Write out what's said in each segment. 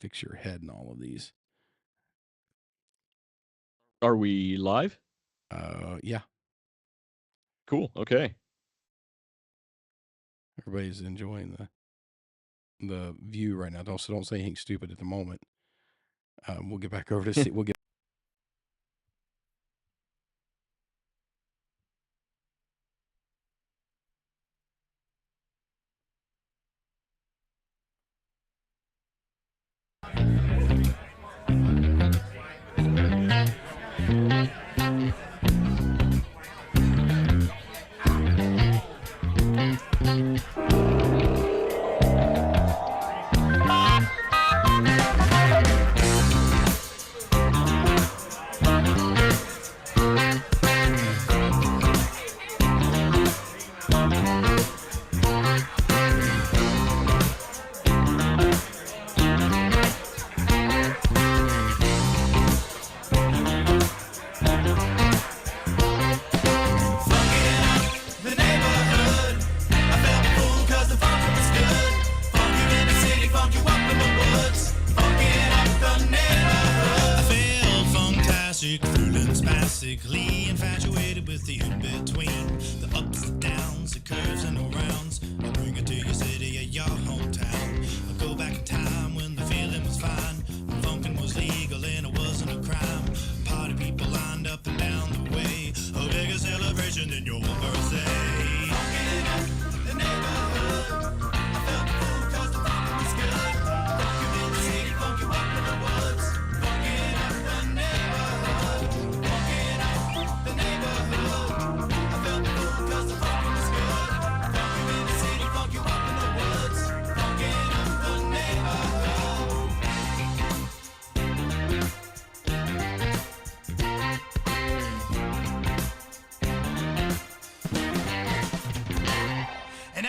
fix your head and all of these. Are we live? Yeah. Cool. Okay. Everybody's enjoying the view right now. Don't say anything stupid at the moment. We'll get back over to see. We'll get. Infatuated with the in-between, the ups and downs, the curves and the rounds. I'll bring it to your city or your hometown. I'll go back in time when the feeling was fine, when funkin' was legal and it wasn't a crime. Party people lined up and down the way, a bigger celebration than your birthday. Funkin' up the neighborhood, I felt the fool 'cause the funkin' was good. Funk you in the city, funk you up in the woods. Funkin' up the neighborhood, funkin' up the neighborhood. I felt the fool 'cause the funkin' was good. Funk you in the city, funk you up in the woods. Funkin' up the neighborhood. And I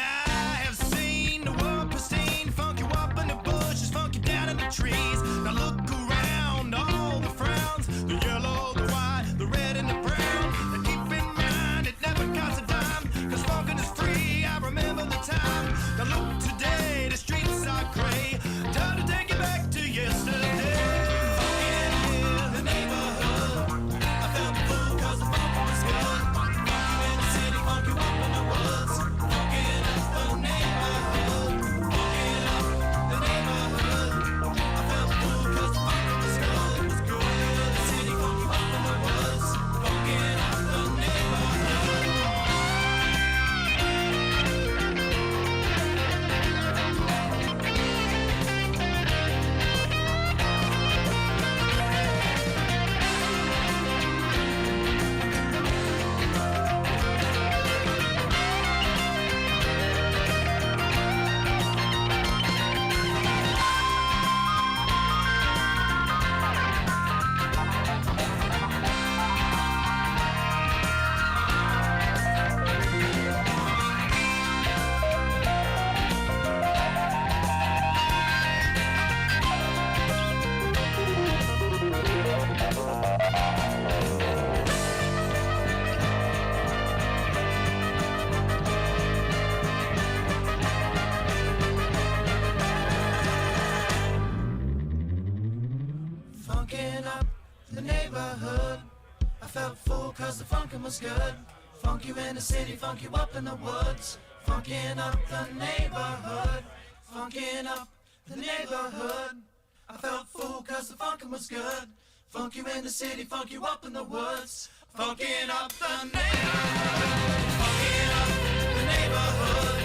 have seen the world pristine, funk you up in the bushes, funk you down in the trees. Now look around, all the frowns, the yellow, the white, the red and the brown. And keep in mind, it never costs a dime, 'cause funkin' is free, I remember the time. Now look today, the streets are gray, time to take it back to yesterday. Funkin' in the neighborhood, I felt the fool 'cause the funkin' was good. Funk you in the city, funk you up in the woods. Funkin' up the neighborhood, funkin' up the neighborhood. I felt the fool 'cause the funkin' was good. It was good in the city, funk you up in the woods. Funkin' up the neighborhood. Funkin' up the neighborhood. I felt full 'cause the funkin' was good. Funk you in the city, funk you up in the woods. Funkin' up the neighborhood. Funkin' up the neighborhood. I felt full 'cause the funkin' was good. Funk you in the city, funk you up in the woods. Funkin' up the neighborhood. Funkin' up the neighborhood.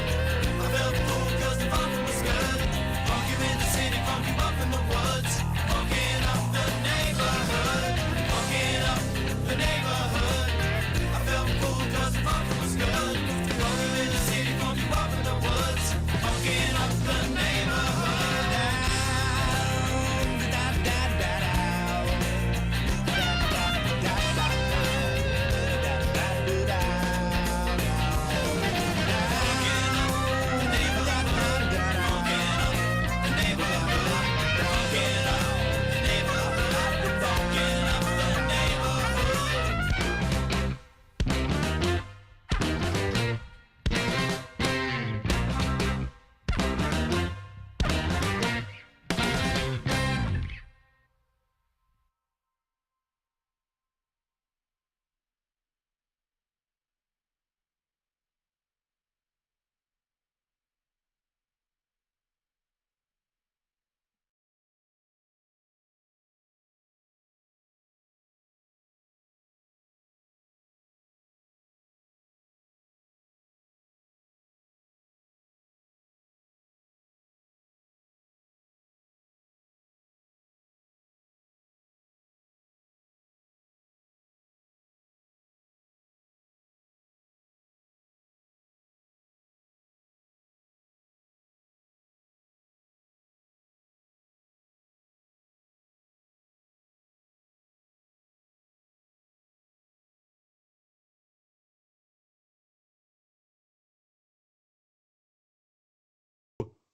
I felt full 'cause the funkin' was good. Funk you in the city, funk you up in the woods. Funkin' up the neighborhood. Funkin' up the neighborhood. I felt full 'cause the funkin' was good. Funk you in the city, funk you up in the woods. Funkin' up the neighborhood. Da, da, da, da. Da, da, da, da, da, da, da, da.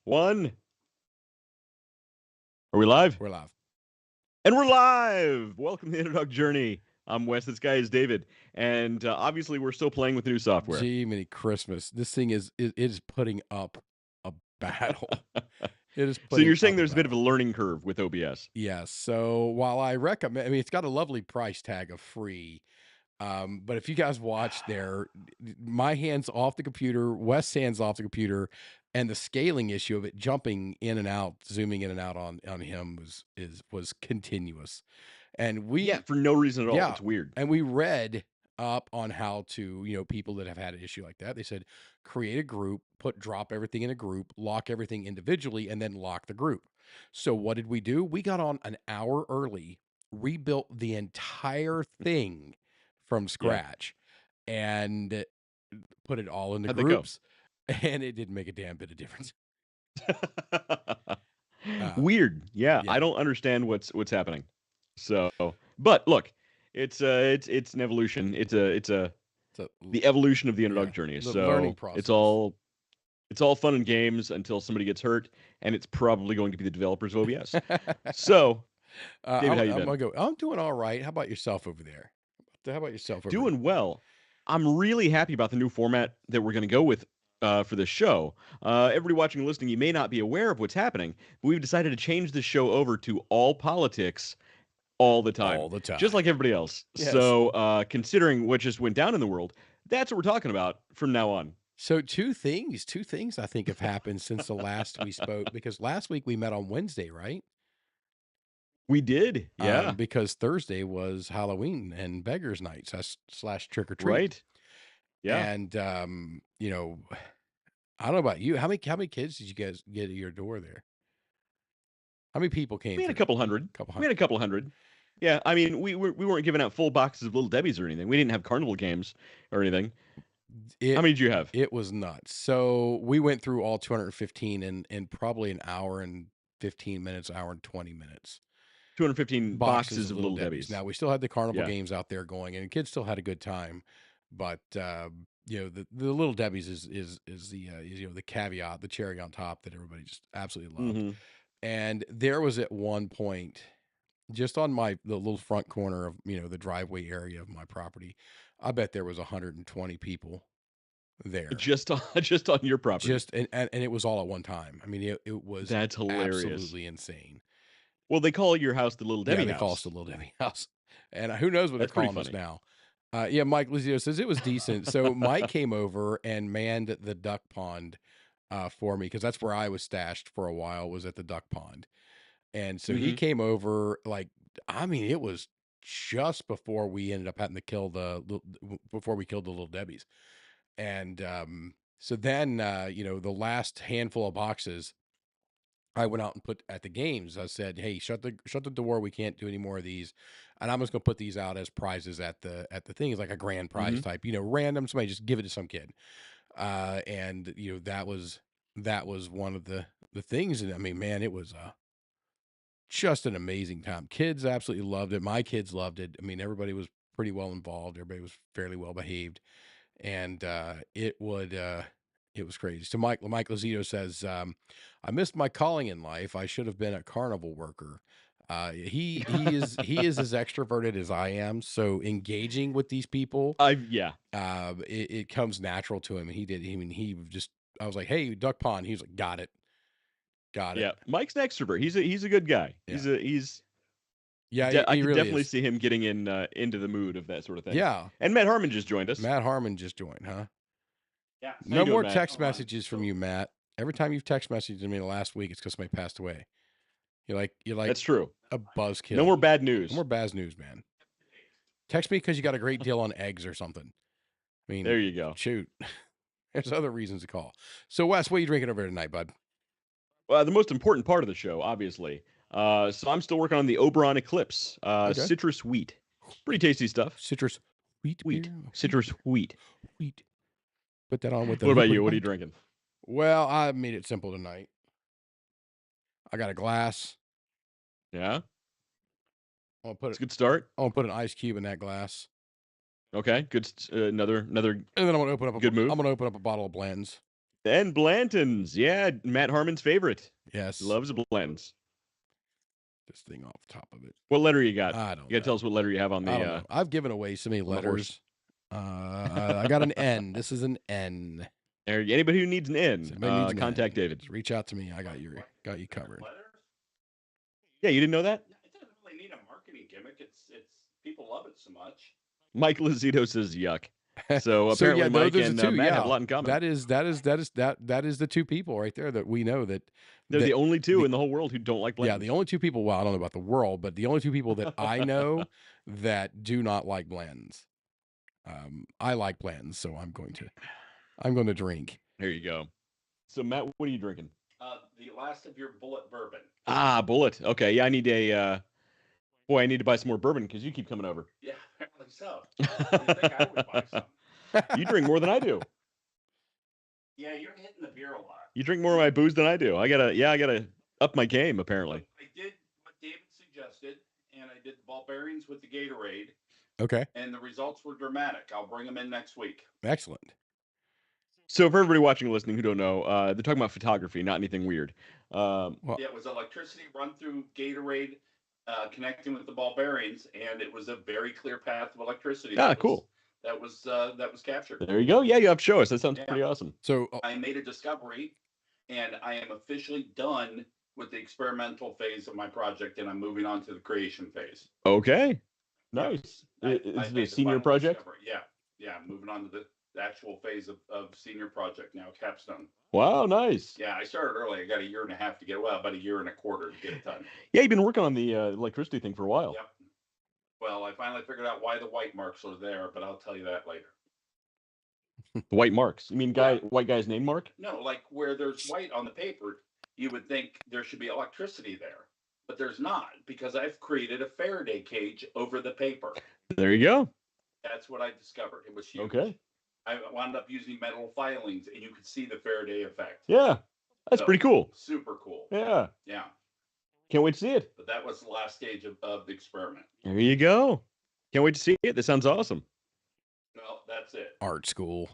1. Are we live? We're live. And we're live! Welcome to the Underdog Journey. I'm Wes, this guy is David. And obviously we're still playing with new software. Gee, many Christmas. This thing is putting up a battle. It is So putting you're saying up there's a bit of a battle. learning curve with OBS. Yes. So while I recommend, I mean, it's got a lovely price tag of free. But if you guys watch there, my hands off the computer, Wes' hands off the computer, and the scaling issue of it jumping in and out, zooming in and out on him was continuous. And Yeah, we for no reason at all. Yeah. It's weird. And we read up on how to, people that have had an issue like that. They said create a group, drop everything in a group, lock everything individually, and then lock the group. So what did we do? We got on an hour early, rebuilt the entire thing from scratch, and put it all in the How'd that go? groups. And it didn't make a damn bit of difference. Weird. Yeah, yeah. I don't understand what's happening. So, but look, it's an evolution. It's the evolution of the Underdog Journey. The So learning process. it's all fun and games until somebody gets hurt, and it's probably going to be the developers of OBS. So, David, how you been? I'm doing all right. How about yourself over there? How about yourself over Doing there? well. I'm really happy about the new format that we're going to go with for this show. Everybody watching and listening, you may not be aware of what's happening, but we've decided to change the show over to all politics all the time. All the time. Just like everybody else. Yes. So considering what just went down in the world, that's what we're talking about from now on. So two things I think have happened since the last we spoke, because last week we met on Wednesday, right? We did, yeah. Because Thursday was Halloween and Beggars Night / Trick or Treat. Right. Yeah. And I don't know about you. How many kids did you guys get at your door there? How many people came? We had a couple hundred. We had a couple hundred. Yeah, I mean, we weren't giving out full boxes of Little Debbie's or anything. We didn't have carnival games or anything. How many did you have? It was nuts. So we went through all 215 in probably an hour and 15 minutes, hour and 20 minutes. 215 boxes of Little Debbie's. Now we still had the carnival games out there going, and the kids still had a good time. But the Little Debbie's is the caveat, the cherry on top that everybody just absolutely loved. Mm-hmm. And there was at one point, just on the little front corner of the driveway area of my property, I bet there was 120 people there. Just on your property. And it was all at one time. I mean, it was that's hilarious. Absolutely insane. Well, they call your house the Little Debbie house. They call us the Little Debbie house. And who knows what they're calling us now. Mike Lizio says it was decent. So Mike came over and manned the duck pond for me, because that's where I was stashed for a while, was at the duck pond. And so he came over, it was just before we ended up having to kill before we killed the Little Debbie's. And so then, the last handful of boxes I went out and put at the games. I said, hey, shut the door. We can't do any more of these. And I'm just going to put these out as prizes at the thing. It's like a grand prize type, random, somebody just give it to some kid. And that was one of the things. And I mean, man, it was just an amazing time. Kids absolutely loved it. My kids loved it. I mean, everybody was pretty well involved. Everybody was fairly well behaved, and it was crazy. So Mike Lozito says, I missed my calling in life. I should have been a carnival worker. He is as extroverted as I am. So engaging with these people, it comes natural to him. And he did. I was like, hey, duck pond. He was like, got it. Yeah, Mike's an extrovert. He's a good guy. Yeah. I can really definitely see him getting into the mood of that sort of thing. Yeah. And Matt Harmon just joined us. Huh? Yeah. No more text messages from you, Matt. Every time you've text messaged me last week, it's because somebody passed away. You're like that's true. A buzzkill. No more bad news. No more bad news, man. Text me because you got a great deal on eggs or something. I mean, there you go. Shoot. There's other reasons to call. So, Wes, what are you drinking over tonight, bud? Well, the most important part of the show, obviously. So I'm still working on the Oberon Eclipse. Citrus wheat. Pretty tasty stuff. Citrus wheat. Citrus wheat. Put that on with the. What about you? What are you drinking? Well, I made it simple tonight. I got a glass. Yeah. It's a good start. I'm gonna put an ice cube in that glass. Okay, good. Another. And then I'm gonna open up. Good move. I'm gonna open up a bottle of Blanton's. And Blanton's. Yeah, Matt Harmon's favorite. Yes. Loves Blanton's. This thing off the top of it. What letter you got? I don't You got to tell know. us what letter you have on the. I don't know. I've given away so many letters. I got an N. This is an N. Anybody who needs an N, Needs contact N. David. Just reach out to me. I got you covered. Yeah, you didn't know that? It doesn't really need a marketing gimmick. It's people love it so much. Mike Lozito says yuck. So apparently Mike and Matt have a lot in common. That is the two people right there that we know that they're the only two in the whole world who don't like Bland's. Yeah, the only two people. Well, I don't know about the world, but the only two people that I know that do not like Bland's. I like Bland's, so I'm going to drink. There you go. So Matt, what are you drinking? The last of your Bullet bourbon. Ah, Bullet. Okay, yeah, I need a. Boy, I need to buy some more bourbon because you keep coming over. Yeah, apparently so. You think I would buy some? You drink more than I do. Yeah, you're hitting the beer a lot. You drink more of my booze than I do. I gotta up my game apparently. I did what David suggested, and I did the ball bearings with the Gatorade. Okay. And the results were dramatic. I'll bring them in next week. Excellent. So for everybody watching and listening who don't know, they're talking about photography, not anything weird. Yeah, it was electricity run through Gatorade, connecting with the ball bearings, and it was a very clear path of electricity. Cool. That was captured. There you go. Yeah, you have to show us. That sounds pretty awesome. So I made a discovery, and I am officially done with the experimental phase of my project, and I'm moving on to the creation phase. Okay. Nice. I Is it made a the senior final project? discovery. Yeah. I'm moving on to the actual phase of senior project now, capstone. Wow, nice. Yeah, I started early. I got a year and a half to get, about a year and a quarter to get it done. Yeah, you've been working on the electricity thing for a while. Yep. Well, I finally figured out why the white marks are there, but I'll tell you that later. The white marks. You mean white guy's name mark? No, like where there's white on the paper, you would think there should be electricity there, but there's not because I've created a Faraday cage over the paper. There you go. That's what I discovered. It was huge. Okay. I wound up using metal filings, and you could see the Faraday effect. Yeah, that's pretty cool. Super cool. Yeah. Yeah. Can't wait to see it. But that was the last stage of the experiment. There you go. Can't wait to see it. That sounds awesome. Well, that's it. Art school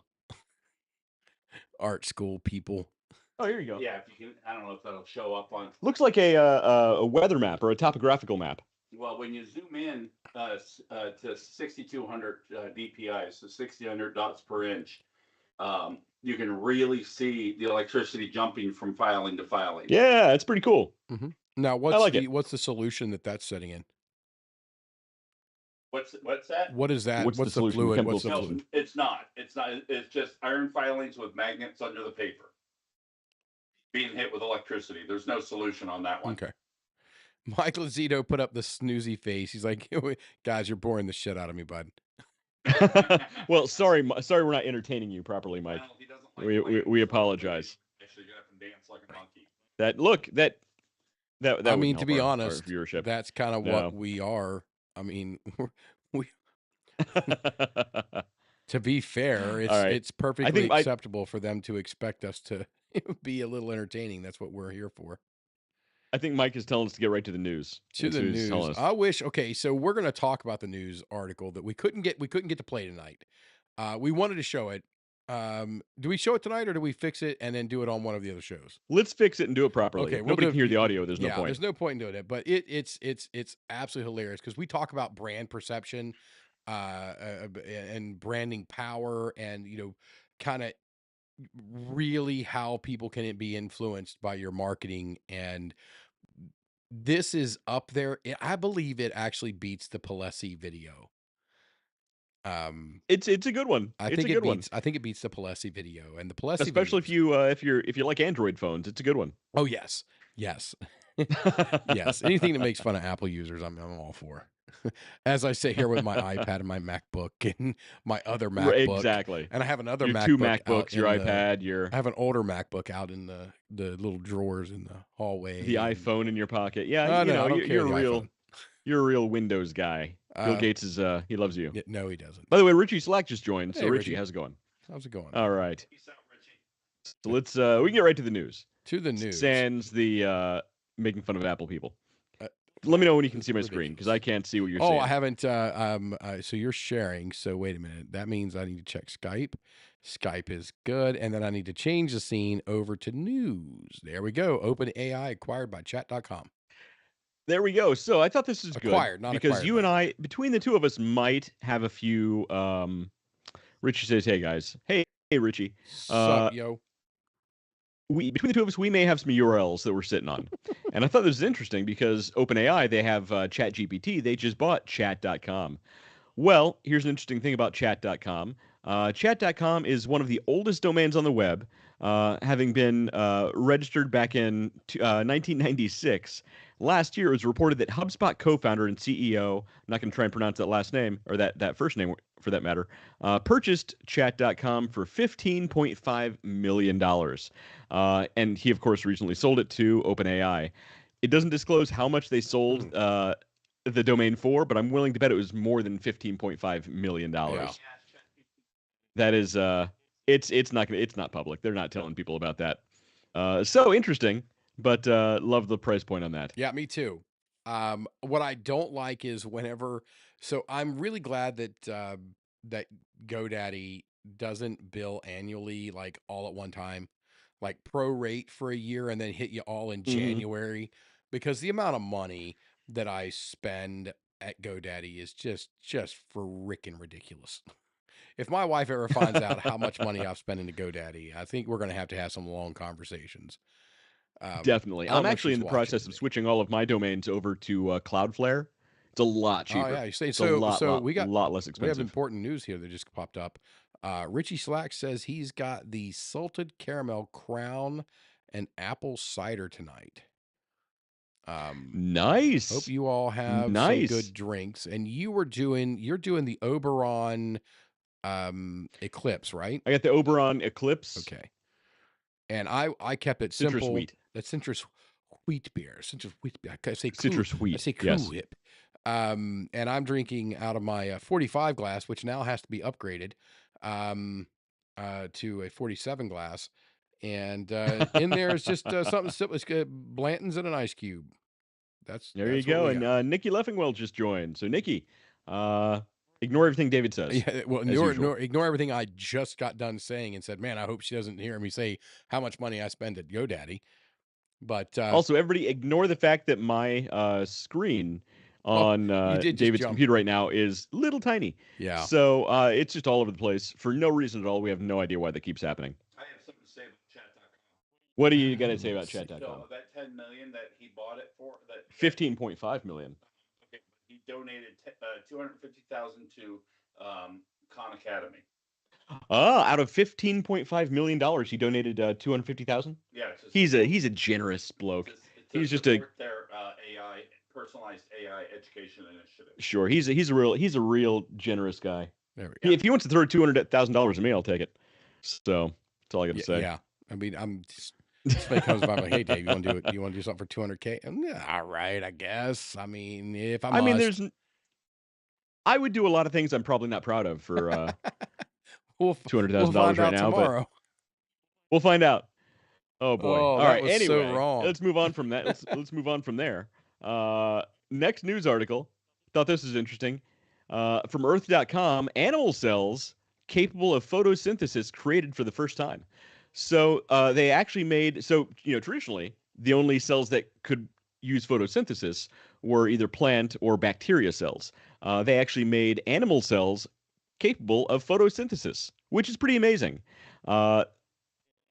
people. Oh, here you go. Yeah, if you can, I don't know if that'll show up on. Looks like a weather map or a topographical map. Well, when you zoom in to 6,200 DPI, so 6,200 dots per inch, you can really see the electricity jumping from filing to filing. Yeah, it's pretty cool. Mm-hmm. Now, what's the solution that's setting in? What's that? What is that? What's the solution? fluid? Chemical What's the solution? fluid? It's not. It's just iron filings with magnets under the paper being hit with electricity. There's no solution on that one. Okay. Mike Lozito put up the snoozy face. He's like, guys, you're boring the shit out of me, bud. Well, sorry, we're not entertaining you properly, Mike. Well, he doesn't like We apologize. Actually, you have to dance like a monkey. That I mean, wouldn't to be help our honest, viewership. that's kind of what we are. I mean, to be fair, it's perfectly acceptable for them to expect us to be a little entertaining. That's what we're here for. I think Mike is telling us to get right to the news. I wish. Okay, so we're going to talk about the news article that we couldn't get to play tonight. We wanted to show it. Do we show it tonight or do we fix it and then do it on one of the other shows? Let's fix it and do it properly. Okay, if nobody can hear the audio. There's no point. There's no point in doing it, but it's absolutely hilarious because we talk about brand perception, and branding power, and kind of really how people can be influenced by your marketing. And this is up there. I believe it actually beats the Palesi video. It's a good one. I think it beats the Palesi video, and the Palesi, especially if you like Android phones, it's a good one. Oh yes, yes. Anything that makes fun of Apple users, I'm all for. As I sit here with my iPad and my MacBook and my other MacBook, exactly. And I have another MacBook. 2 MacBooks, your iPad, I have an older Macbook out in the little drawers in the hallway. The iPhone in your pocket. Yeah, you're a real Windows guy. Bill Gates is he loves you. No, he doesn't. By the way, Richie Slack just joined. Hey, so Richie, how's it going? How's it going? All right. Peace out, Richie. So we can get right to the news. To the news. Sans the making fun of Apple people. Let me know when you can see my Ridiculous. screen, because I can't see what you're Oh, saying. I haven't. So you're sharing. So wait a minute. That means I need to check Skype. Skype is good, and then I need to change the scene over to news. There we go. OpenAI acquired by Chat.com. There we go. So I thought this was Acquired, good not because acquired you by. and I, between the two of us, might have a few. Richie says, "Hey guys, hey Richie, Sup, yo. we between the two of us, we may have some URLs that we're sitting on." And I thought this was interesting because OpenAI, they have ChatGPT. They just bought Chat.com. Well, here's an interesting thing about Chat.com. Chat.com is one of the oldest domains on the web, having been registered back in 1996. Last year, it was reported that HubSpot co-founder and CEO, I'm not going to try and pronounce that last name, or that first name for that matter, purchased Chat.com for $15.5 million. And he, of course, recently sold it to OpenAI. It doesn't disclose how much they sold the domain for, but I'm willing to bet it was more than $15.5 million. Yeah. That is it's not public. They're not telling people about that. So interesting, but love the price point on that. Yeah, me too. What I don't like is whenever. So I'm really glad that that GoDaddy doesn't bill annually, like all at one time, like prorate for a year and then hit you all in January, because the amount of money that I spend at GoDaddy is just freaking ridiculous. If my wife ever finds out how much money I've spent into GoDaddy, I think we're going to have some long conversations. Definitely. I don't I'm know if actually she's in the watching process of today. switching all of my domains over to Cloudflare. It's a lot cheaper. Oh yeah, you say It's so. a lot We got less we have expensive. important news here that just popped up. Richie Slack says he's got the salted caramel crown and apple cider tonight. Nice. Hope you all have some good drinks. And you're doing the Oberon Eclipse, right? I got the Oberon Eclipse. Okay. And I kept it Citrus simple. wheat. That's citrus wheat beer. Citrus wheat beer. I say citrus wheat. I say yes. Whip. And I'm drinking out of my 45 glass, which now has to be upgraded to a 47 glass. And in there is just something simple. It's Blanton's and an ice cube. That's you go. And Nikki Leffingwell just joined. So Nikki, ignore everything David says. Yeah, well, ignore everything I just got done saying and said, man, I hope she doesn't hear me say how much money I spend at GoDaddy. But also, everybody ignore the fact that my screen on David's computer right now is little tiny. Yeah. So it's just all over the place for no reason at all. We have no idea why that keeps happening. I have something to say about Chat.com. What do you got to say about Chat.com? So that $10 million that he bought it for, that $15.5 million. Okay, he donated $250,000 to Khan Academy. Out of $15.5 million, he donated $250,000. Yeah, he's a generous bloke. He's just their AI personalized AI education initiative. Sure, he's a real generous guy. There we go. If he wants to throw $200,000 at me, I'll take it. So that's all I got to say. Yeah, I mean, I'm just. Somebody comes by like, hey Dave, you want to do it? You want to do something for $200K? All right, I guess. I mean, if I must. I would do a lot of things I'm probably not proud of for $200,000 right now, tomorrow. but we'll find out. Oh boy! All right. Was anyway, so wrong. Let's move on from that. Let's move on from there. Next news article. Thought this was interesting. From Earth.com, animal cells capable of photosynthesis created for the first time. So they actually made traditionally the only cells that could use photosynthesis were either plant or bacteria cells. They actually made animal cells capable of photosynthesis, which is pretty amazing. I'm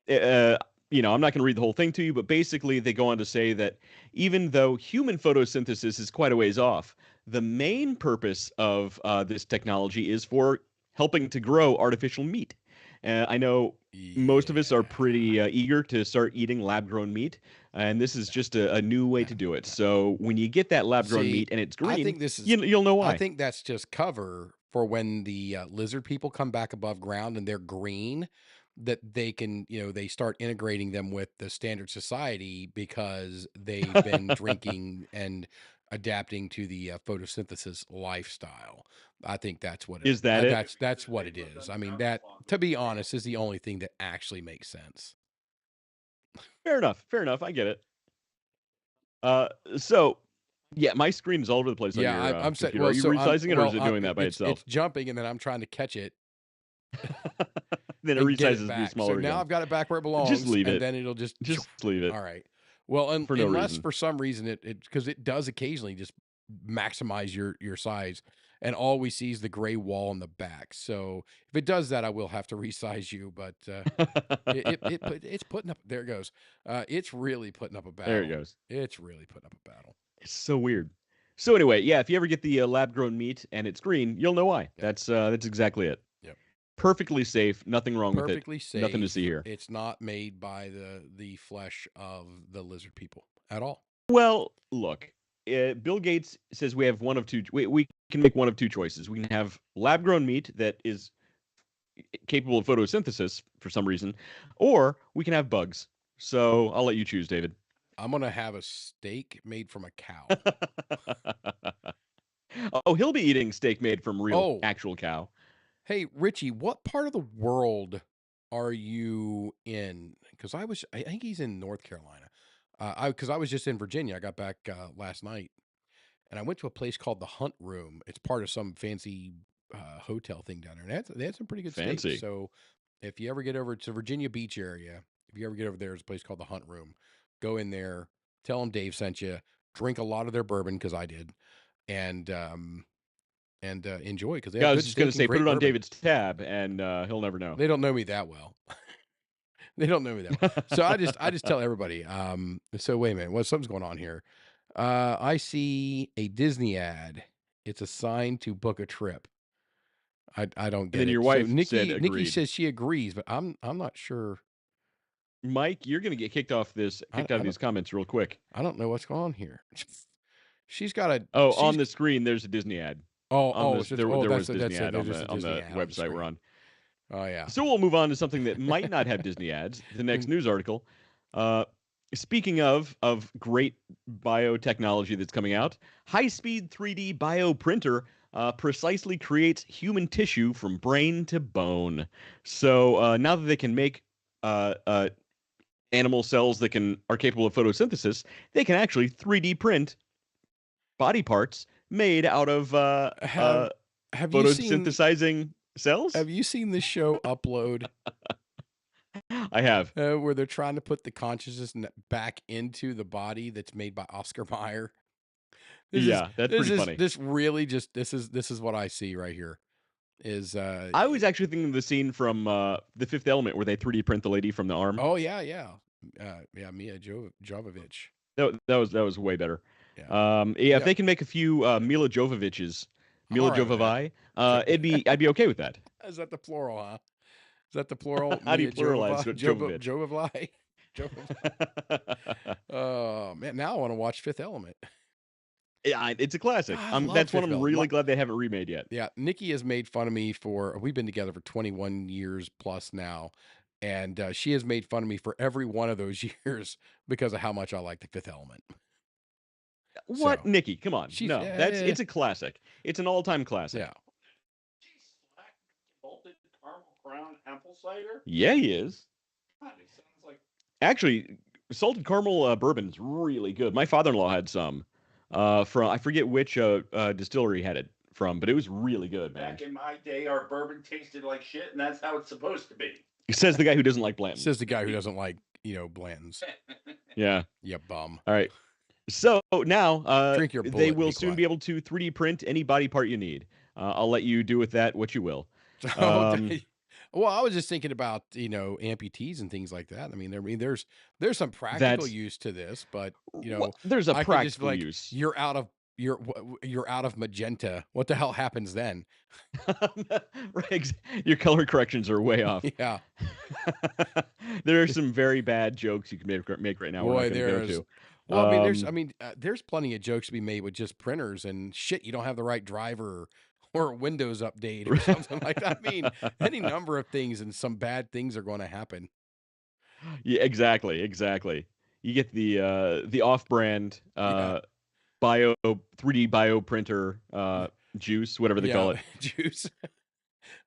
not going to read the whole thing to you, but basically they go on to say that even though human photosynthesis is quite a ways off, the main purpose of this technology is for helping to grow artificial meat. I know most of us are pretty eager to start eating lab-grown meat, and this is just a new way to do it. So when you get that lab-grown meat and it's green, I think this is, you'll know why. I think that's just cover for when the lizard people come back above ground and they're green, that they can, they start integrating them with the standard society because they've been drinking and adapting to the photosynthesis lifestyle. I think that's what it is. That's what it is. I mean, that, to be honest, is the only thing that actually makes sense. Fair enough. I get it. So Yeah, my screen is all over the place on Yeah, your I'm set. computer. Are Well, you so I'm resizing it, or is it doing that by it's itself? jumping, and then I'm trying to catch it Then it and get resizes it to be back. So smaller now again. I've got it back where it Just belongs, leave and it. then it'll just. Just leave it All right. Well, for no unless reason. for some reason it because it does occasionally just maximize your size, and all we see is the gray wall in the back. So if it does that, I will have to resize you. But it's putting up. There it goes. It's really putting up a battle. There it goes. It's really putting up a battle. It's so weird. So anyway, yeah, if you ever get the lab-grown meat and it's green, you'll know why. Yep. That's exactly it. Yep. Perfectly safe. Nothing wrong Perfectly with it. safe. Nothing to see here. It's not made by the flesh of the lizard people at all. Well, look, Bill Gates says we have one of two. We can make one of two choices. We can have lab-grown meat that is capable of photosynthesis for some reason, or we can have bugs. So I'll let you choose, David. I'm gonna have a steak made from a cow. Oh, he'll be eating steak made from real, actual cow. Hey, Richie, what part of the world are you in? Because I think he's in North Carolina. Because I was just in Virginia. I got back last night, and I went to a place called the Hunt Room. It's part of some fancy hotel thing down there, and they had some pretty good Fancy. steaks. So if you ever get over to Virginia Beach area, if you ever get over there, there's a place called the Hunt Room. Go in there, tell them Dave sent you. Drink a lot of their bourbon because I did, and enjoy because they have I good was just going steak to say, and put great it on bourbon. David's tab, and he'll never know. They don't know me that well. They don't know me that well. So I just tell everybody. So wait a minute, something's going on here. I see a Disney ad. It's a sign to book a trip. I don't get And then it. your wife so Nikki said Nikki agreed. says she agrees, but I'm not sure. Mike, you're going to get kicked out of these comments real quick. I don't know what's going on here. She's got a. On the screen there's a Disney ad. There was a Disney ad on the website we're on. Oh yeah. So we'll move on to something that might not have Disney ads. The next news article. Speaking of great biotechnology that's coming out, high-speed 3D bioprinter precisely creates human tissue from brain to bone. So now that they can make animal cells that are capable of photosynthesis, they can actually 3D print body parts made out of have you photosynthesizing cells. Have you seen the show Upload? I have. Where they're trying to put the consciousness back into the body that's made by Oscar Mayer. That's pretty funny. This is what I see right here. I was actually thinking of the scene from The Fifth Element where they 3D print the lady from the arm. Oh yeah. Mia Jovovich. That was way better. Yeah. If they can make a few Mila Jovoviches, Jovovi, I'd be okay with that. Is that the plural, huh? Is that the plural? How do you pluralize Jovovich? Oh man, now I want to watch Fifth Element. Yeah, it's a classic. That's one I'm really glad they haven't remade yet. Yeah, Nikki has made fun of me we've been together for 21 years plus now, and she has made fun of me for every one of those years because of how much I like the Fifth Element. What, so, Nikki? Come on, no, it's a classic. It's an all-time classic. Yeah. Salted caramel crown apple cider. Yeah, he is. God, it sounds like. Actually, salted caramel bourbon is really good. My father-in-law had some from I forget which distillery had it from, but it was really good, man. Back in my day, our bourbon tasted like shit, and that's how it's supposed to be. Says the guy who doesn't like Blanton. Says the guy who doesn't like Blanton's. Yeah. Yeah, bum. All right. So now drink your bullet, they will soon be able to 3D print any body part you need. I'll let you do with that what you will. Well, I was just thinking about amputees and things like that. I mean, there's some practical use to this, but there's a practical use. You're out of magenta. What the hell happens then? Right, your color corrections are way off. Yeah, there are some very bad jokes you can make right now. Boy, there's. Well, there's plenty of jokes to be made with just printers and shit. You don't have the right driver or Windows update or something like that. I mean, any number of things, and some bad things are going to happen. Yeah, exactly. You get the off-brand 3D bio printer juice, whatever they call it. Juice.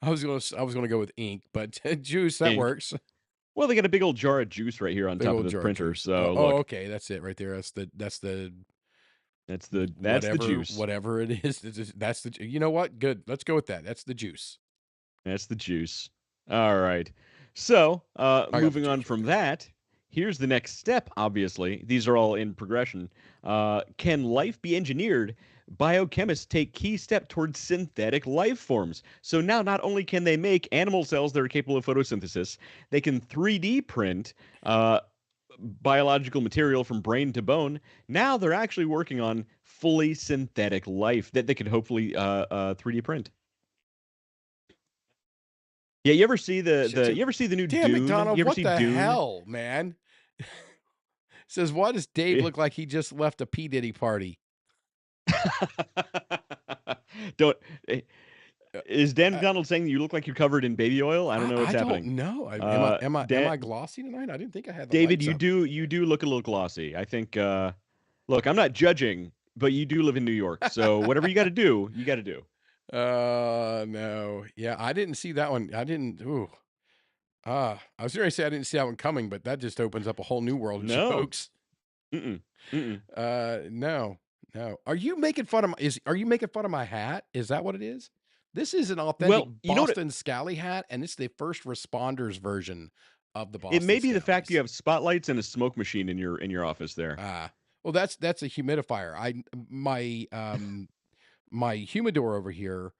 I was gonna go with ink, but juice that works. Well, they got a big old jar of juice right here on top of the printer. So okay, that's it right there. That's the That's the juice. Whatever it is, that's the. You know what? Good. Let's go with that. That's the juice. That's the juice. All right. So, moving on juice from right that, here's the next step. Obviously, these are all in progression. Can life be engineered? Biochemists take key step towards synthetic life forms. So now, not only can they make animal cells that are capable of photosynthesis, they can 3D print biological material from brain to bone. Now they're actually working on fully synthetic life that they could hopefully 3D print. Yeah, you ever see the you ever see the new Damn Dune? McDonald, You ever what see the Dune? hell, man? Says, why does Dave look like he just left a P. Diddy party? Don't. Is Dan McDonald saying you look like you're covered in baby oil? I don't know what's happening. I don't know. Am I glossy tonight? I didn't think I had the David, lights up. you do look a little glossy. I think. Look, I'm not judging, but you do live in New York, so whatever you got to do, you got to do. No. Yeah, I didn't see that one. I didn't. Ooh. I was going to say I didn't see that one coming, but that just opens up a whole new world of jokes. No. Are you making fun of are you making fun of my hat? Is that what it is? This is an authentic Boston Scally hat, and it's the first responders version of the Boston. It may be Scallies. the fact you have spotlights and a smoke machine in your office there. Well, that's a humidifier. My humidor over here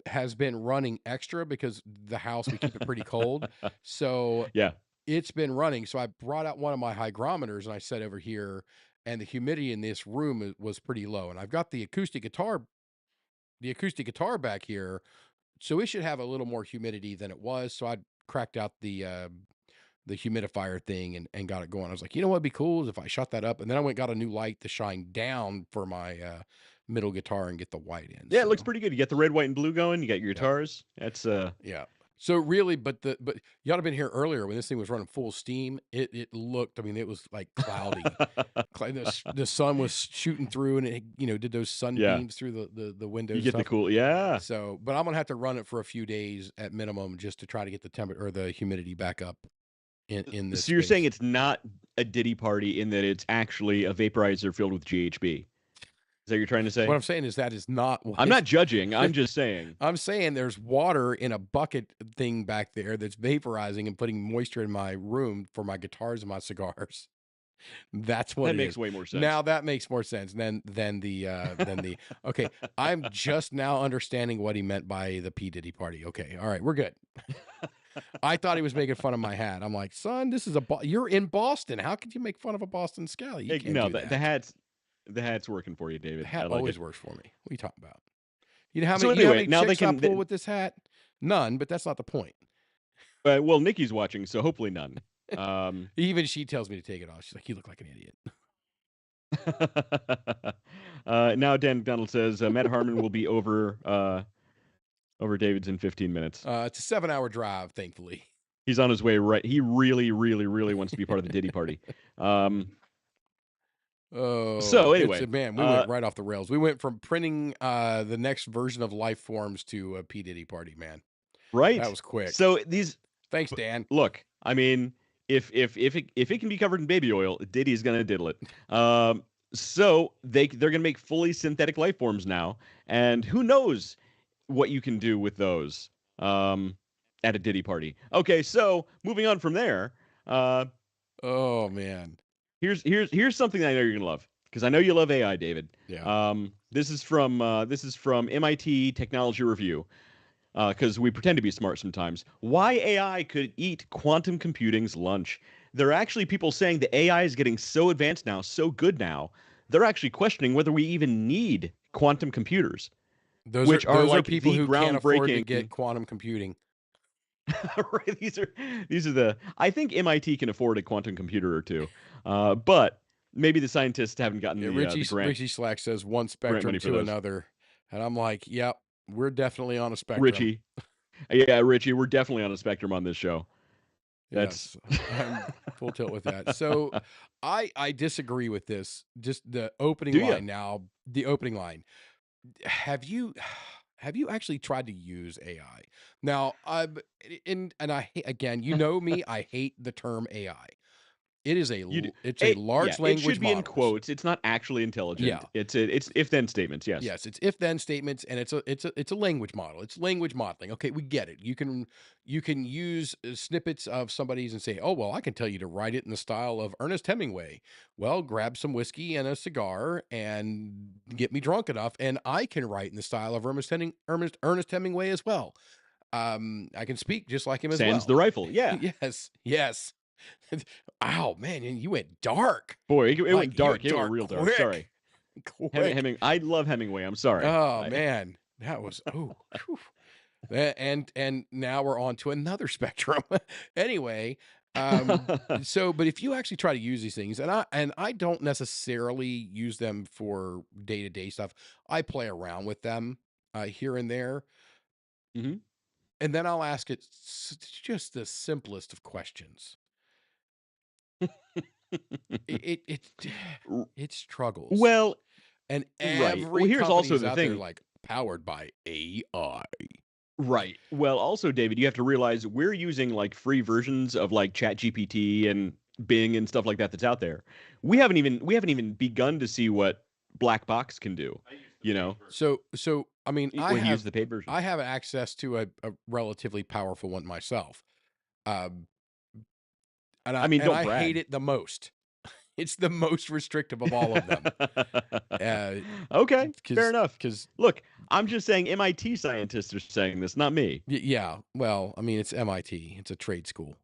has been running extra because the house, we keep it pretty cold. So yeah, it's been running. So I brought out one of my hygrometers and I set over here, and the humidity in this room was pretty low. And I've got the acoustic guitar back here, so it should have a little more humidity than it was. So I cracked out the humidifier thing and got it going. I was like, you know what'd be cool is if I shut that up, and then I went and got a new light to shine down for my middle guitar and get the white in. Yeah, it looks pretty good. You get the red, white, and blue going. You got your guitars. That's yeah. So really, but y'all have been here earlier when this thing was running full steam. It looked, I mean, it was like cloudy. The sun was shooting through, and it did those sunbeams through the windows. You get the cool, yeah. So, but I'm gonna have to run it for a few days at minimum just to try to get the temperature or the humidity back up in this. So you're saying it's not a Diddy party in that it's actually a vaporizer filled with GHB. Is that what you're trying to say? What I'm saying is that is not what I'm not judging. I'm just saying. I'm saying there's water in a bucket thing back there that's vaporizing and putting moisture in my room for my guitars and my cigars. That's what that makes way more sense. Now that makes more sense than the okay. I'm just now understanding what he meant by the P. Diddy party. Okay, all right, we're good. I thought he was making fun of my hat. I'm like, son, this is you're in Boston. How could you make fun of a Boston Scally? You can't do that. The hat's working for you, David. The hat always works for me. What are you talking about? You know how many now chicks I pull with this hat? None, but that's not the point. Well, Nikki's watching, so hopefully none. Even she tells me to take it off. She's like, you look like an idiot. Now Dan McDonald says Matt Harmon will be over David's in 15 minutes. It's a 7-hour drive, thankfully. He's on his way right. He really, really, really wants to be part of the Diddy party. So anyway, man, we went right off the rails. We went from printing the next version of Life Forms to a P. Diddy party, man. Right. That was quick. So thanks, Dan. Look, I mean, if it can be covered in baby oil, Diddy's gonna diddle it. So they're gonna make fully synthetic life forms now, and who knows what you can do with those at a Diddy party. Okay, so moving on from there. Oh man. Here's something that I know you're gonna love, because I know you love AI, David. Yeah. This is from MIT Technology Review, because we pretend to be smart sometimes. Why AI could eat quantum computing's lunch. There are actually people saying the AI is getting so advanced now, so good now, they're actually questioning whether we even need quantum computers. Those are people who can't afford to get quantum computing. Right, these are the. I think MIT can afford a quantum computer or two, but maybe the scientists haven't gotten the grant. Richie Slack says one spectrum to another, and I'm like, yep, we're definitely on a spectrum. Richie, we're definitely on a spectrum on this show. That's I'm full tilt with that. So I disagree with this. Just the opening line now. The opening line. Have you actually tried to use AI? Now, and I again, you know me, I hate the term AI. It is it's a large it should language be in model. quotes. It's not actually intelligent. Yeah. It's if-then statements. Yes. Yes, it's if-then statements, and it's a language model. It's language modeling. Okay, we get it. You can use snippets of somebody's and say, oh well, I can tell you to write it in the style of Ernest Hemingway. Well, grab some whiskey and a cigar and get me drunk enough, and I can write in the style of Ernest Hemingway as well. I can speak just like him as well. Sans the rifle. Yeah. Yes. Ow, man, you went dark. Boy, it Like, went dark. you It went went real dark. quick. Sorry. Quick. I love Hemingway. I'm sorry. Oh man, that was and now we're on to another spectrum. Anyway, so but if you actually try to use these things, and I don't necessarily use them for day-to-day stuff. I play around with them here and there, hmm and then I'll ask it just the simplest of questions. It struggles. Well, and right. every Well, here's also company's the out there thing. like powered by AI. Right. Well, also, David, you have to realize we're using like free versions of like ChatGPT and Bing and stuff like that that's out there. We haven't even begun to see what Black Box can do. You know, So I mean, when you use the paid version. I have access to a relatively powerful one myself, um, and I mean, don't I brag. hate it the most. It's the most restrictive of all of them. Okay, fair enough. Because Look, I'm just saying MIT scientists are saying this, not me. yeah, well, I mean, it's MIT. It's a trade school.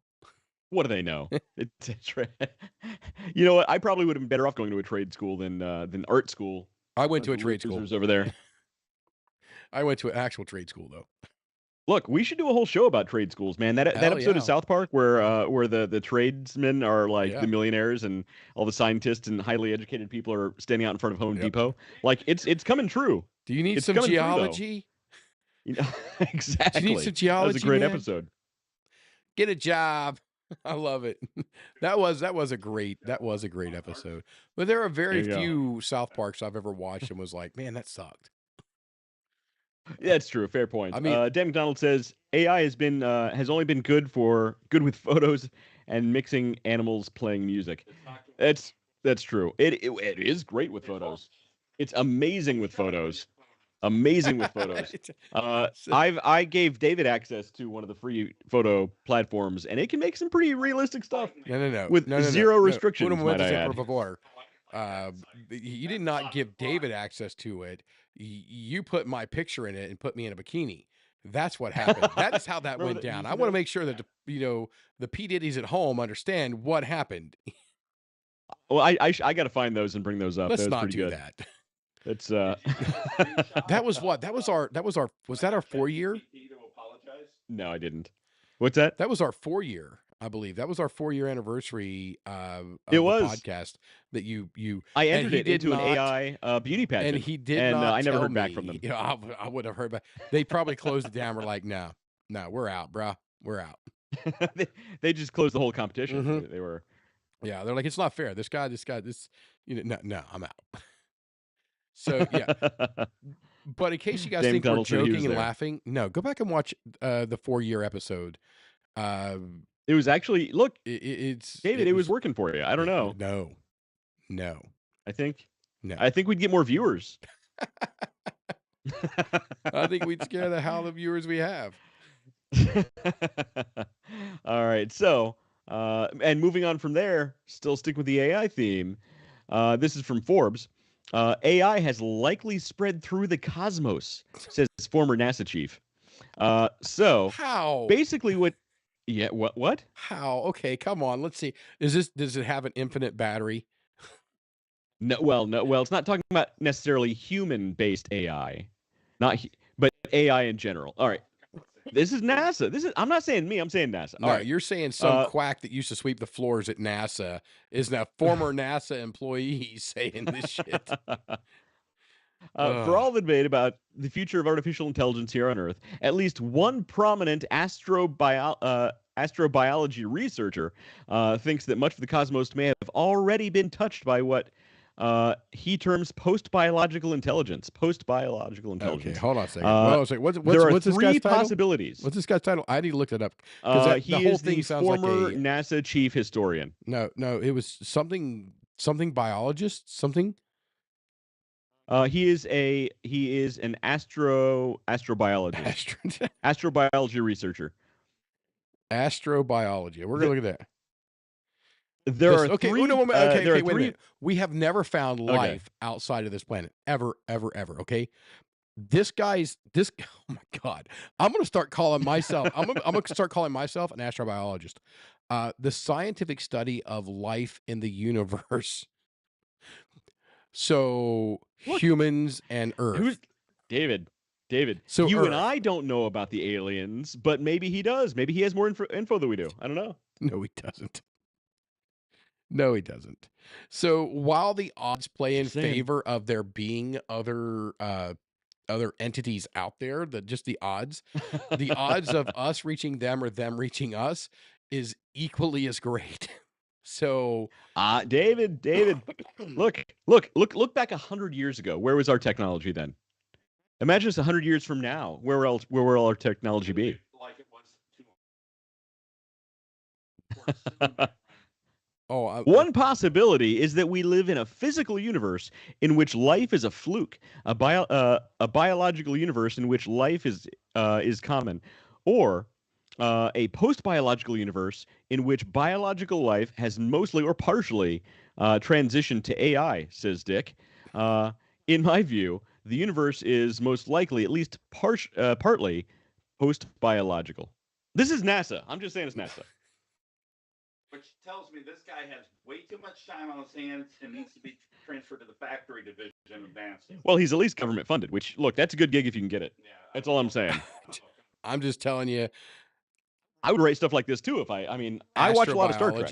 What do they know? It's a you know what? I probably would have been better off going to a trade school than art school. I went to a trade school. Over there. I went to an actual trade school though. Look, we should do a whole show about trade schools, man. That episode yeah. of South Park where the tradesmen are like Yeah. the millionaires and all the scientists and highly educated people are standing out in front of Home Yep. Depot. Like it's coming true. Do you need It's some coming through, though. geology? You know, exactly. Do you need some geology? That was a great man? episode. Get a job. I love it. That was a great episode. But there are very There you go. few South Parks I've ever watched and was like, man, that sucked. That's true. Fair point. I mean- Dan McDonald says AI has only been good with photos and mixing animals playing music. That's true. It is great with photos. It's amazing with photos. Amazing with photos. I gave David access to one of the free photo platforms, and it can make some pretty realistic stuff. No. With zero restrictions, Uno might I momentos, add. por favor. You did not give David access to it. You put my picture in it and put me in a bikini. That's what happened. That is how that went down. I want to make sure that the P Diddy's at home understand what happened. Well, I got to find those and bring those up. Let's that was not pretty do good. that. It's That was what? Was that our 4-year? No, I didn't. What's that? That was our 4-year, I believe. That was our 4-year anniversary of It the was. podcast that you I and entered he it did into an not- AI beauty pageant, and he did and not I never tell heard back me. from them. You know, I would have heard back. They probably closed it down. We're like, no, we're out, bruh. We're out. they just closed the whole competition. Mhm. They were. Yeah, they're like, it's not fair. This guy, no, I'm out. So yeah, but in case you guys Dan think we're McDonald said he was joking and there. laughing, no, go back and watch the 4-year episode. It was actually It's David. It was working for you. I don't know. No. I think No. we'd get more viewers. I think we'd scare the hell out of the viewers we have. All right. So, and moving on from there, still stick with the AI theme. This is from Forbes. AI has likely spread through the cosmos, says former NASA chief. So How? basically, what? How? Okay, come on. Let's see. Does it have an infinite battery? No. Well, it's not talking about necessarily human-based AI, but AI in general. All right. This is NASA. I'm not saying me. I'm saying NASA. No, All right. you're saying some quack that used to sweep the floors at NASA is now former NASA employee saying this shit. For all the debate about the future of artificial intelligence here on Earth, at least one prominent astrobiology researcher thinks that much of the cosmos may have already been touched by what he terms post-biological intelligence. Post-biological Okay, intelligence. hold on a second. Hold on a second. There are What's this guy's three title? possibilities. What's this guy's title? I need to look that up because the He whole is thing the sounds like former a NASA chief historian. no. It was something biologist something. He is an astrobiologist, astrobiology researcher. Astrobiology. We're gonna look at that. There are okay. three. No, okay. There are Wait a three. minute. We have never found life outside of this planet ever. Okay. This. Oh my God. I'm gonna start calling myself. I'm gonna start calling myself an astrobiologist. The scientific study of life in the universe. So Look, humans and Earth. David. So you Earth. and I don't know about the aliens, but maybe he does. Maybe he has more info than we do. I don't know. No, he doesn't. No, he doesn't. So while the odds play in favor of there being other entities out there, just the odds of us reaching them or them reaching us is equally as great. So, David, look back 100 years ago. Where was our technology then? Imagine us 100 years from now. Where will our technology be? Like it was One possibility is that we live in a physical universe in which life is a fluke, a biological universe in which life is common, or a post-biological universe in which biological life has mostly or partially transitioned to AI, says Dick. In my view, the universe is most likely, at least partly, post-biological. This is NASA. I'm just saying it's NASA. Which tells me this guy has way too much time on his hands and needs to be transferred to the factory division of NASA. Well, he's at least government funded, which, look, that's a good gig if you can get it. Yeah, that's all I'm saying. I'm just telling you. I would write stuff like this, too, I watch a lot of Star Trek.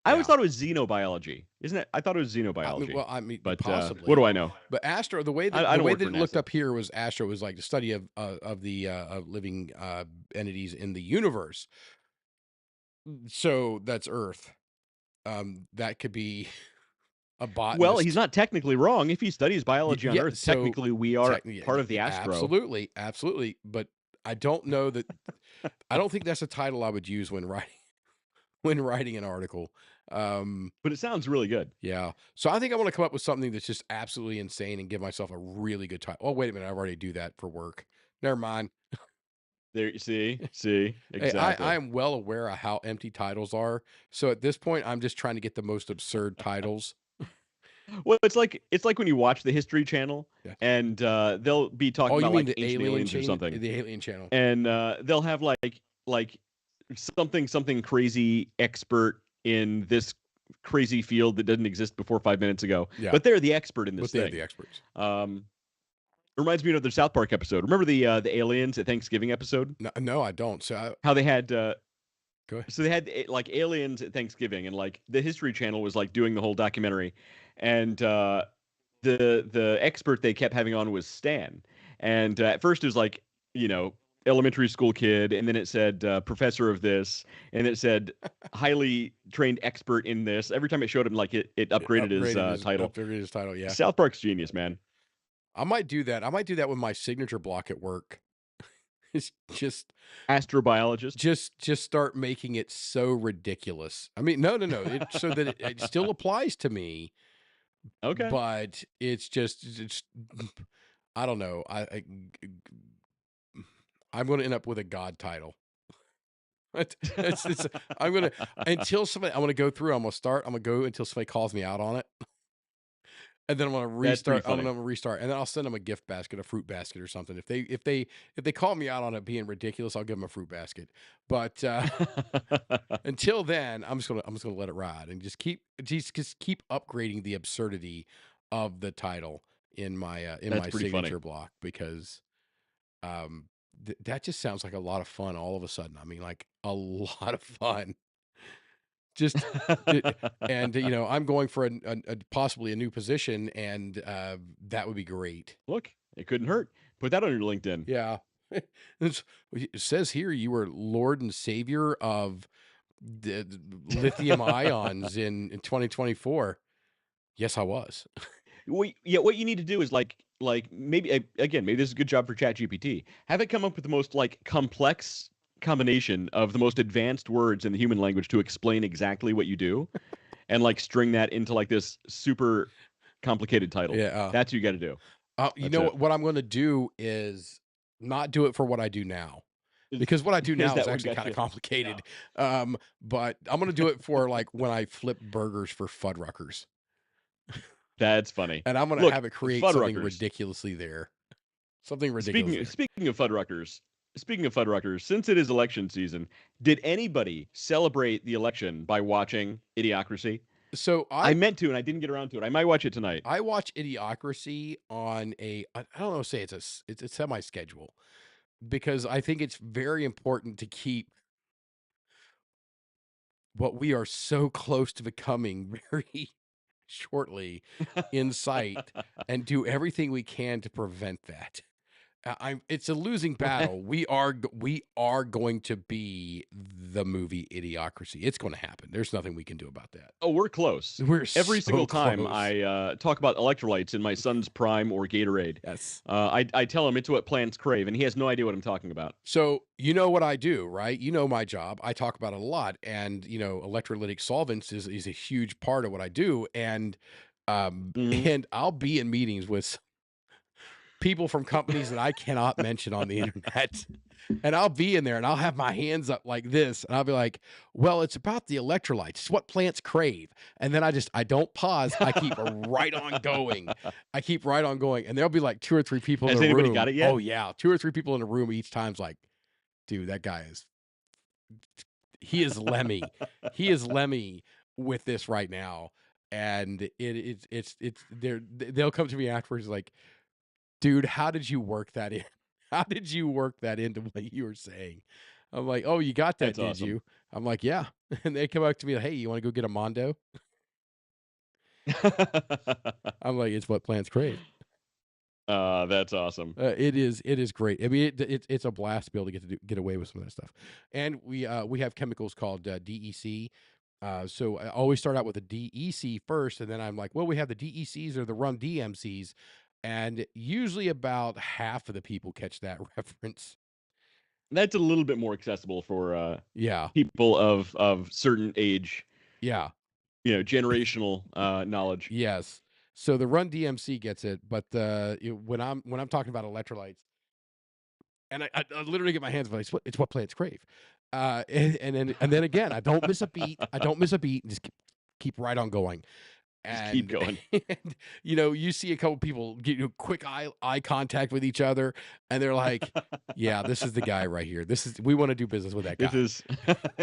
I always thought it was xenobiology. Isn't it? I thought it was xenobiology. But possibly. What do I know? But the way that it looked up here was astro was like the study of the living entities in the universe. So that's Earth. That could be a botanist. Well, he's not technically wrong. If he studies biology on Earth, technically we are part of the astro. Absolutely. But I don't know that. I don't think that's a title I would use when writing an article. But it sounds really good. Yeah. So I think I want to come up with something that's just absolutely insane and give myself a really good title. Oh, wait a minute. I already do that for work. Never mind. There, see, exactly. Hey, I am well aware of how empty titles are. So at this point, I'm just trying to get the most absurd titles. Well, it's like when you watch the History Channel, and they'll be talking about like ancient aliens or something. The Alien Channel, and they'll have like something crazy expert in this crazy field that didn't exist before 5 minutes ago. Yeah. But they're the expert in this thing. They're the experts. Reminds me of the South Park episode. Remember the aliens at Thanksgiving episode? No, I don't. So how they had go ahead. So they had like aliens at Thanksgiving, and like the History Channel was like doing the whole documentary, and the expert they kept having on was Stan, and at first it was like, you know, elementary school kid, and then it said professor of this, and it said highly trained expert in this. Every time it showed him, like it upgraded his title. Upgraded his title, yeah. South Park's genius, man. I might do that. I might do that with my signature block at work. It's just astrobiologist. Just start making it so ridiculous. I mean, no. So that it still applies to me. Okay. But it's I don't know. I'm going to end up with a God title. I'm going to go through. I'm going to go until somebody calls me out on it. And then I'm going to restart. I'm going to restart, and then I'll send them a gift basket, a fruit basket, or something. If they call me out on it being ridiculous, I'll give them a fruit basket. But until then, I'm just gonna let it ride and just keep upgrading the absurdity of the title in my signature block, because that just sounds like a lot of fun all of a sudden. I mean, like a lot of fun. Just and I'm going for a possibly a new position, and that would be great. Look, it couldn't hurt. Put that on your LinkedIn. Yeah. It says here you were Lord and Savior of the lithium ions in 2024. Yes, I was. What you need to do is maybe again, maybe this is a good job for ChatGPT. Have it come up with the most like complex combination of the most advanced words in the human language to explain exactly what you do, and like string that into like this super complicated title. Yeah. That's what you got to do. You That's know it. what I'm going to do is not do it for what I do now. Because what I do Is now is that what actually got kind of you? complicated. But I'm going to do it for like when I flip burgers for Fuddruckers. That's funny. And I'm going to Look, have it create something Fuddruckers. ridiculously there. Something ridiculous Speaking there. speaking of Fuddruckers, since it is election season, did anybody celebrate the election by watching Idiocracy? So I meant to, and I didn't get around to it. I might watch it tonight. I watch Idiocracy on I don't know, say it's a semi schedule, because I think it's very important to keep what we are so close to becoming very shortly in sight, and do everything we can to prevent that. It's a losing battle. We are going to be the movie Idiocracy. It's going to happen. There's nothing we can do about that. Oh, we're close. We're Every so single time close. I talk about electrolytes in my son's Prime or Gatorade, Yes. I tell him it's what plants crave, and he has no idea what I'm talking about. So you know what I do, right? You know my job. I talk about it a lot, and electrolytic solvents is a huge part of what I do. And and I'll be in meetings with people from companies that I cannot mention on the internet. And I'll be in there and I'll have my hands up like this. And I'll be like, well, it's about the electrolytes. It's what plants crave. And then I don't pause. I keep right on going. And there'll be like 2 or 3 people in Has the room. anybody got it yet? Oh yeah. 2 or 3 people in the room each time's like, dude, that guy he is Lemmy. He is Lemmy with this right now. And they'll come to me afterwards like, dude, how did you work that in? How did you work that into what you were saying? I'm like, oh, you got that, That's did awesome. you? I'm like, yeah. And they come up to me like, hey, you want to go get a Mondo? I'm like, it's what plants crave. That's awesome. It is great. I mean, it's a blast to be able to get away with some of that stuff. And we have chemicals called DEC. So I always start out with a DEC first, and then I'm like, well, we have the DECs or the Run DMCs. And usually about half of the people catch that reference. That's a little bit more accessible for Yeah. people of certain age. Yeah. Generational knowledge. Yes. So the Run DMC gets it, but when I'm talking about electrolytes, and I literally get my hands on it's what plants crave. And then again, I don't miss a beat. And just keep right on going. Just keep going. And, you see a couple people get quick eye contact with each other, and they're like, "Yeah, this is the guy right here. We want to do business with that guy." This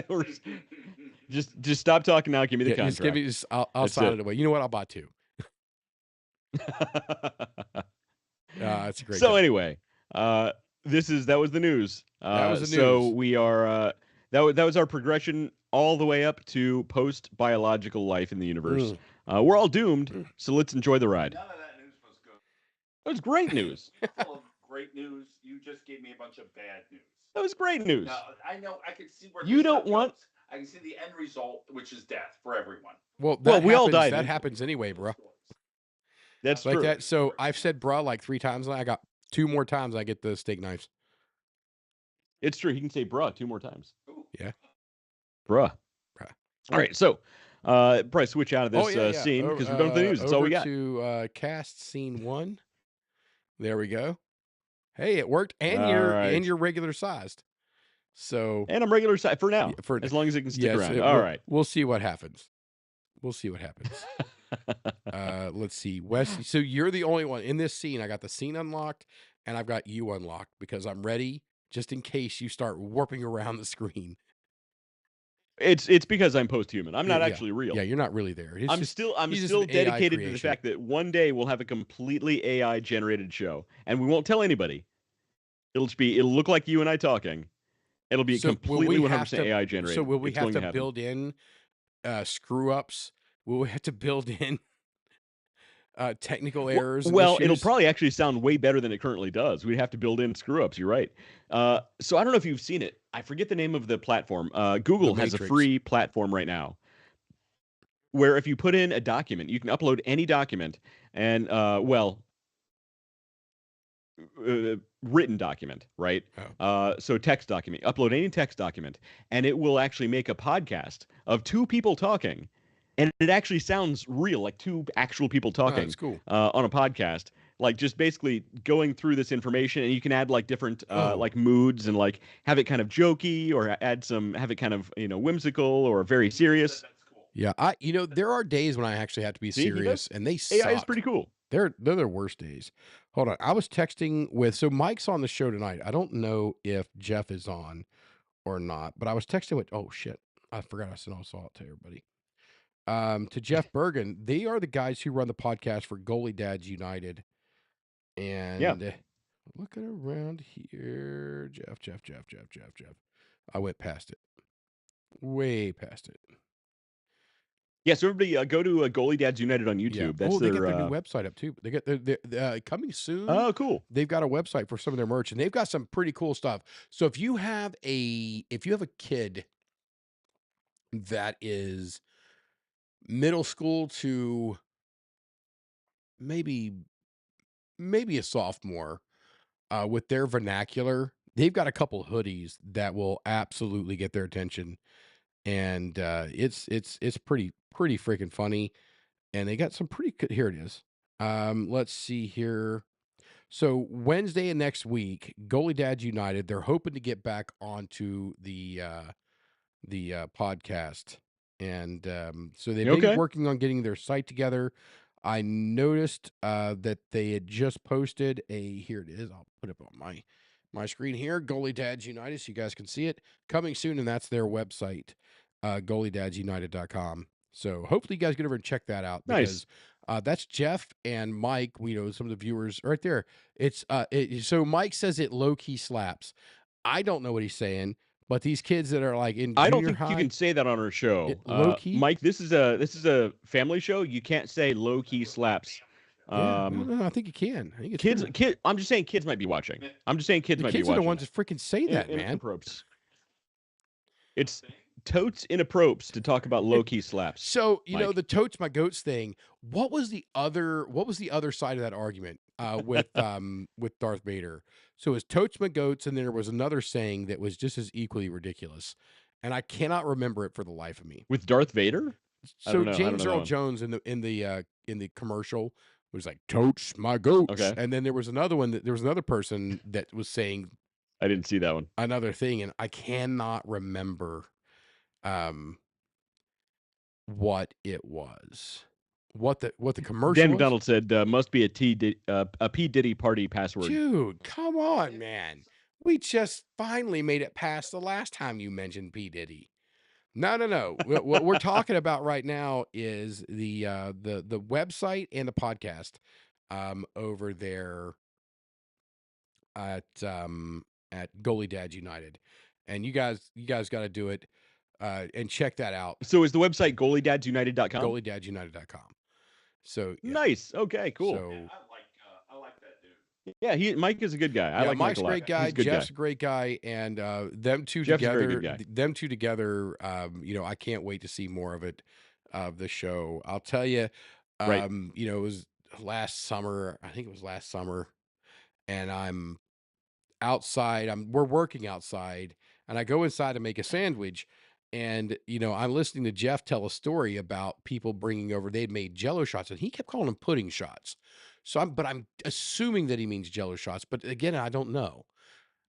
is just stop talking now. Give me the contract. Just give me. I'll sign it away. You know what? I'll buy 2. It's a great. So anyway, that was the news. That was the So news. we are that was our progression all the way up to post biological life in the universe. We're all doomed, so let's enjoy the ride. None of that news was good. That was great news. Full of great news. You just gave me a bunch of bad news. That was great news. Now, I know. I can see where You this don't stuff want- goes. I can see the end result, which is death for everyone. Well, we all died. That happens anyway, bro. That's Like true. that. So I've said "bruh" like 3 times, and I got 2 more times. I get the steak knives. It's true. He can say "bruh" 2 more times. Ooh. Yeah. Bruh. Bruh. All right. So, probably switch out of this yeah. scene because we're done with the news. That's all we got. To cast scene 1. There we go. Hey, it worked, and All right. you're regular sized. So And I'm regular size for now, for as long as it can stick yes, around. All right. We'll see what happens. Let's see, Wes. So you're the only one in this scene. I got the scene unlocked, and I've got you unlocked because I'm ready just in case you start warping around the screen. It's because I'm post-human. I'm not Yeah. actually real. Yeah, you're not really there. I'm just still he's just still an AI dedicated to the creation. fact that one day we'll have a completely AI generated show, and we won't tell anybody. It'll look like you and I talking. It'll be So will completely we 100% have to- AI generated. So will we It's have going to happen. build in screw ups? Will we have to build in technical errors? and Well, it'll issues? probably actually sound way better than it currently does. We'd have to build in screw ups. You're right. So I don't know if you've seen it. I forget the name of the platform. Google has a Matrix. free platform right now. where if you put in a document, you can upload any document, and written document, right? So text document, upload any text document, and it will actually make a podcast of two people talking, and it actually sounds real, like two actual people talking. That's cool. On a podcast, like just basically going through this information, and you can add like different like moods and like have it kind of jokey or have it kind of whimsical or very serious. Yeah, there are days when I actually have to be serious, and they suck. AI is pretty cool. They're their worst days. Hold on, I was texting with Mike's on the show tonight. I don't know if Jeff is on or not, but I was texting with oh shit, I forgot I saw it to everybody. To Jeff Bergen, they are the guys who run the podcast for Goalie Dads United. And looking around here, Jeff. I went past it, way past it. Yeah, so everybody go to Goalie Dads United on YouTube. Yeah. That's they got their new website up too. They got they're coming soon. Oh, cool. They've got a website for some of their merch, and they've got some pretty cool stuff. So if you have a kid that is middle school to maybe a sophomore, with their vernacular, they've got a couple hoodies that will absolutely get their attention, and it's pretty freaking funny, and they got some pretty good. Here it is. Let's see here. So Wednesday of next week, Goalie Dads United, they're hoping to get back onto the podcast, and so they've been working on getting their site together. I noticed that they had just posted here it is. I'll put it up on my screen here. Goalie Dads United, so you guys can see it coming soon, and that's their website, goaliedadsunited.com. So hopefully you guys get over and check that out. Because, that's Jeff and Mike. Some of the viewers right there. It's so Mike says it low key slaps. I don't know what he's saying. But these kids that are like in junior I don't think high, you can say that on our show. Low key, Mike. This is a family show. You can't say low key slaps. Yeah, no, I think you can. I think it's kids. I'm just saying kids might be watching. I'm just saying kids might be watching. Kids are the ones that freaking say that, man. Inappropriate. It's totes inappropriate to talk about low key slaps. So the totes my goats thing. What was the other side of that argument with Darth Vader? So it was totes my goats, and then there was another saying that was just as equally ridiculous, and I cannot remember it for the life of me. With Darth Vader? So James Earl Jones in the commercial was like totes my goats, okay. And then there was another one there was another person that was saying, I didn't see that one. Another thing, and I cannot remember what it was. What the commercial Dan was? McDonald said must be a P Diddy party password. Dude, come on, man. We just finally made it past the last time you mentioned P Diddy. No. What we're talking about right now is the website and the podcast over there at Goalie Dads United. And you guys got to do it and check that out. So is the website goaliedadsunited.com? goaliedadsunited.com. So nice. Okay, cool. So, I like that dude. Yeah, Mike is a good guy. I like Mike's Mike a lot. Great guy. Jeff's a great guy, and them two together. I can't wait to see more of it, of the show. I'll tell you, it was last summer. I think it was last summer, and I'm outside. We're working outside, and I go inside to make a sandwich. And, I'm listening to Jeff tell a story about people bringing over, they'd made Jell-O shots, and he kept calling them pudding shots. So I'm assuming that he means Jell-O shots, but again, I don't know.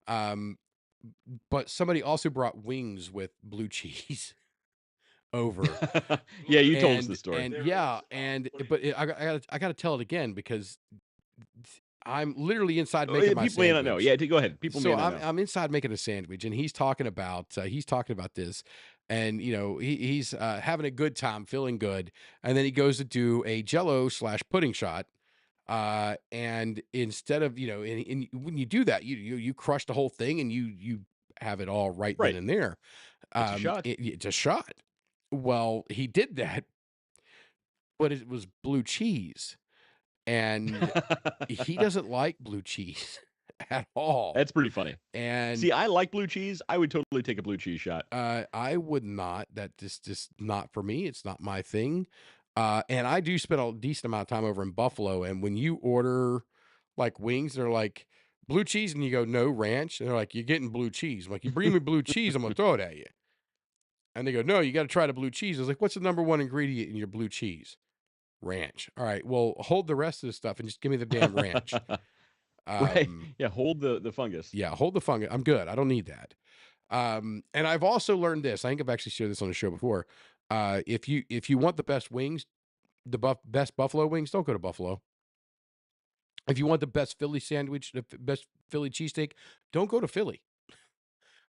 But somebody also brought wings with blue cheese over. Yeah, you told us the story. And I got to tell it again because I'm literally inside making my people sandwich. May not know. Yeah, go ahead. People may not know. I'm inside making a sandwich, and he's talking about this, and he's having a good time, feeling good, and then he goes to do a Jell-O / pudding shot, and instead of when you do that, you crush the whole thing, and you have it all right then and there. It's a shot. It's a shot. Well, he did that, but it was blue cheese. And he doesn't like blue cheese. at all. That's pretty funny. And see, I like blue cheese. I would totally take a blue cheese shot. I would not. That just not for me. It's not my thing. And I do spend a decent amount of time over in Buffalo. And when you order like wings, they're like blue cheese, and you go no ranch, and they're like, you're getting blue cheese. I'm like, you bring me blue cheese, I'm gonna throw it at you. And they go, no, you got to try the blue cheese. I was like, what's the number one ingredient in your blue cheese? Ranch. All right, well, hold the rest of the stuff and just give me the damn ranch. Right. Yeah, hold the fungus. Yeah, hold the fungus. I'm good. I don't need that. And I've also learned this. I think I've actually shared this on the show before. If you want the best wings, best buffalo wings, don't go to Buffalo. If you want the best Philly sandwich, the best Philly cheesesteak, don't go to Philly.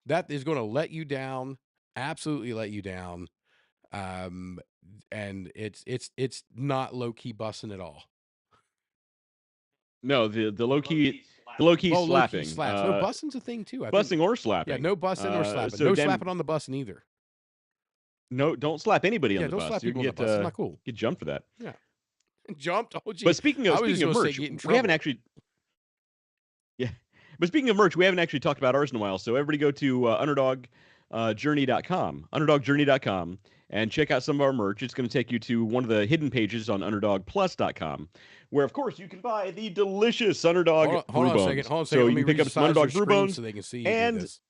That is going to let you down. Absolutely let you down. And it's not low key bussing at all. No, the low key slapping. Low-key slaps. No, bussing's a thing too. Bussing or slapping. Yeah, no bussing or slapping. So no slapping on the busing either. No, don't slap anybody on the don't bus. slap You people can on the bus. It's not cool. Get jumped for that. Yeah, jumped. Oh, geez. But speaking of merch, we haven't actually. Yeah, but speaking of merch, we haven't actually talked about ours in a while. So everybody go to underdogjourney.com, underdogjourney.com, and check out some of our merch. It's going to take you to one of the hidden pages on underdogplus.com, where of course you can buy the delicious Underdog brew bones. Hold on a second. So you can pick up some Underdog brew bones so they can see and. This.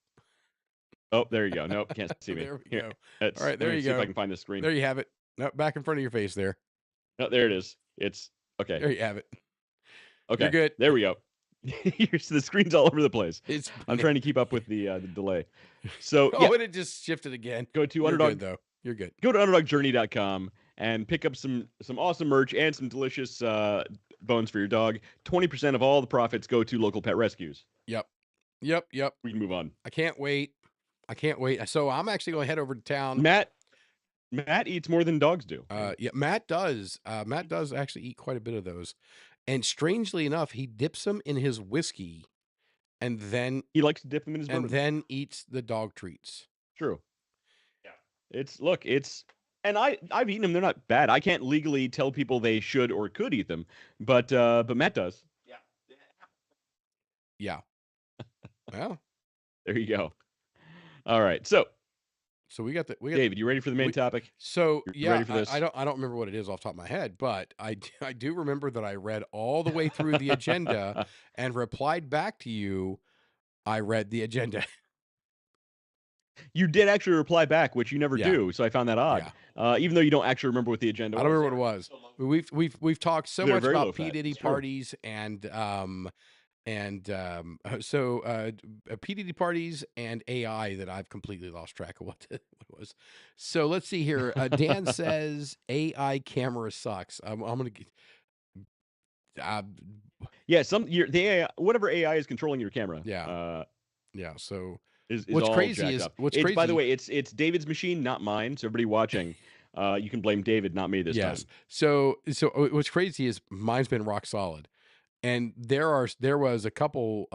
Oh, there you go. Nope, can't see me. There we go. All right, there you see go. if I can find the screen. There you have it. No, back in front of your face there. Oh, there it is. It's okay. There you have it. Okay, you're good. There we go. The screen's all over the place. I'm trying to keep up with the delay. So and it just shifted again. Go to you're Underdog. Good, though. You're good. Go to underdogjourney.com and pick up some awesome merch and some delicious bones for your dog. 20% of all the profits go to local pet rescues. Yep. We can move on. I can't wait. So I'm actually going to head over to town. Matt eats more than dogs do. Yeah, Matt does. Matt does actually eat quite a bit of those. And strangely enough, he dips them in his whiskey, and then he likes to dip them in his bourbon. And then eats the dog treats. True. Yeah. And I've eaten them. They're not bad. I can't legally tell people they should or could eat them, but Matt does. Yeah. Well, there you go. All right. So we got David, you ready for the main topic? So you ready for this? I don't remember what it is off the top of my head, but I do remember that I read all the way through the agenda and replied back to you. I read the agenda. You did actually reply back, which you never do, so I found that odd. Yeah. Even though you don't actually remember what the agenda was. I don't remember what it was. We've talked so much about P. Diddy parties P. Diddy parties and AI that I've completely lost track of what it was. So let's see here. Dan says AI camera sucks. I'm gonna. Yeah, the AI, whatever AI is controlling your camera. Yeah. So is what's all crazy is up. By the way, it's David's machine, not mine. So everybody watching, you can blame David, not me this time. So what's crazy is mine's been rock solid. And there was a couple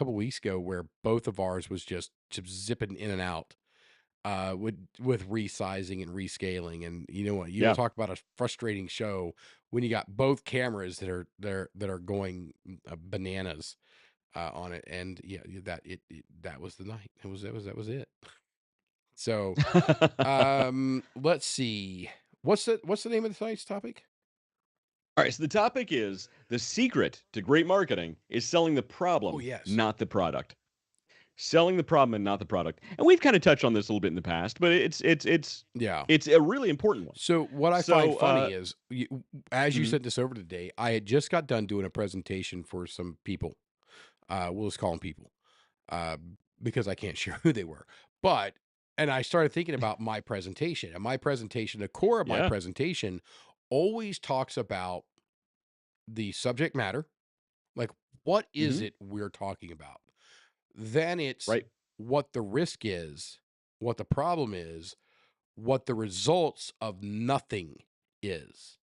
weeks ago where both of ours was just zipping in and out with resizing and rescaling. And you know what? You talk about a frustrating show when you got both cameras that are going bananas on it. And that was the night. That was it. So let's see. What's the name of tonight's topic? All right, so the topic is the secret to great marketing is selling the problem, not the product. Selling the problem and not the product. And we've kind of touched on this a little bit in the past, but it's a really important one. So what I find funny is, as you sent this over today, I had just got done doing a presentation for some people. We'll just call them people, because I can't share who they were. And I started thinking about my presentation. And the core of my presentation always talks about the subject matter, like what is it we're talking about? Then it's what the risk is, what the problem is, what the results of nothing is.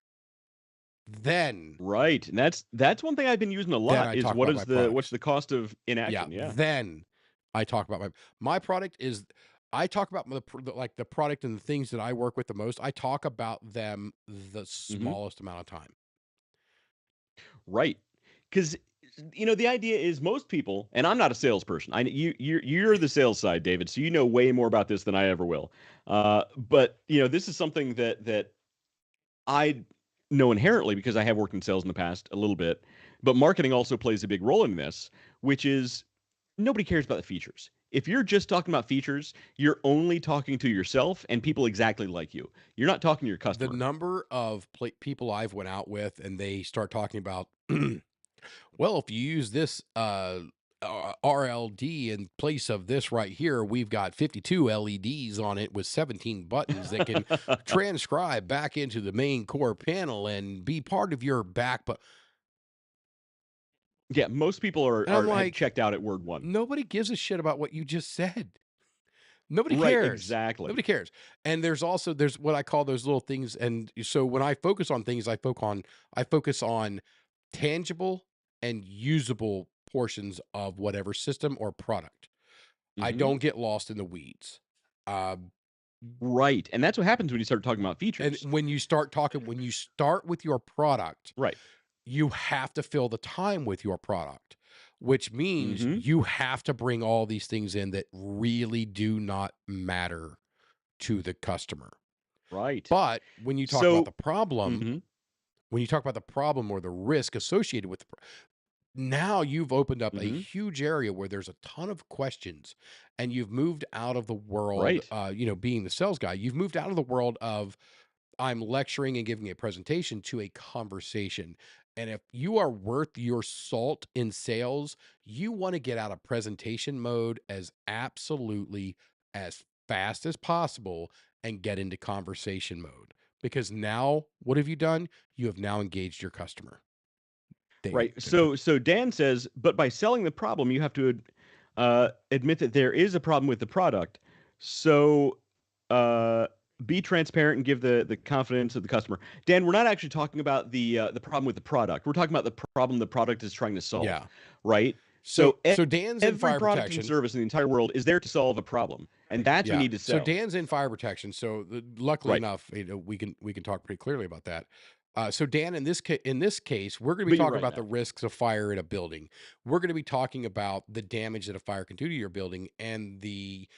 Then and that's one thing I've been using a lot is what's the cost of inaction? Yeah. Then I talk about my product is. I talk about the product and the things that I work with the most. I talk about them the smallest amount of time. Right. Because the idea is most people, and I'm not a salesperson. You're the sales side, David, so you know way more about this than I ever will. But this is something that I know inherently because I have worked in sales in the past a little bit. But marketing also plays a big role in this, which is nobody cares about the features. If you're just talking about features, you're only talking to yourself and people exactly like you. You're not talking to your The customer. number of people I've went out with and they start talking about, well, if you use this RLD in place of this right here, we've got 52 LEDs on it with 17 buttons that can transcribe back into the main core panel and be part of your back. But Yeah, most people and I'm have like, checked out at word one. nobody gives a shit about what you just said. Nobody Right, cares. exactly. Nobody cares. And there's what I call those little things. And so when I focus on things, I focus on tangible and usable portions of whatever system or product. I Mhm. don't get lost in the weeds. Right, and that's what happens when you start talking about And features. when you start with your product, Right. you have to fill the time with your product, which means Mhm. you have to bring all these things in that really do not matter to the customer. Right. But when you talk about So the problem, mhm. or the risk associated with now you've opened up a Mhm. huge area where there's a ton of questions, and you've moved out of the world, Right. being the sales guy, you've moved out of the world of I'm lecturing and giving a presentation to a conversation. And if you are worth your salt in sales, you want to get out of presentation mode as absolutely as fast as possible and get into conversation mode. Because now, what have you done? You have now engaged your customer. Right. So Dan says, but by selling the problem, you have to admit that there is a problem with the product. So uh, be transparent and give the confidence of the customer. Dan, we're not actually talking about the problem with the product. We're talking about the problem the product is trying to solve. Yeah. Right. So So Dan's in every fire product and protection. service in the entire world is there to solve a problem, and that's what we Yeah. need to So sell. Dan's in fire protection. So luckily Right. enough, we can talk pretty clearly about that. So Dan, in this case, we're going to be But you're talking right, about the Matt. risks of fire in a building. We're going to be talking about the damage that a fire can do to your building and the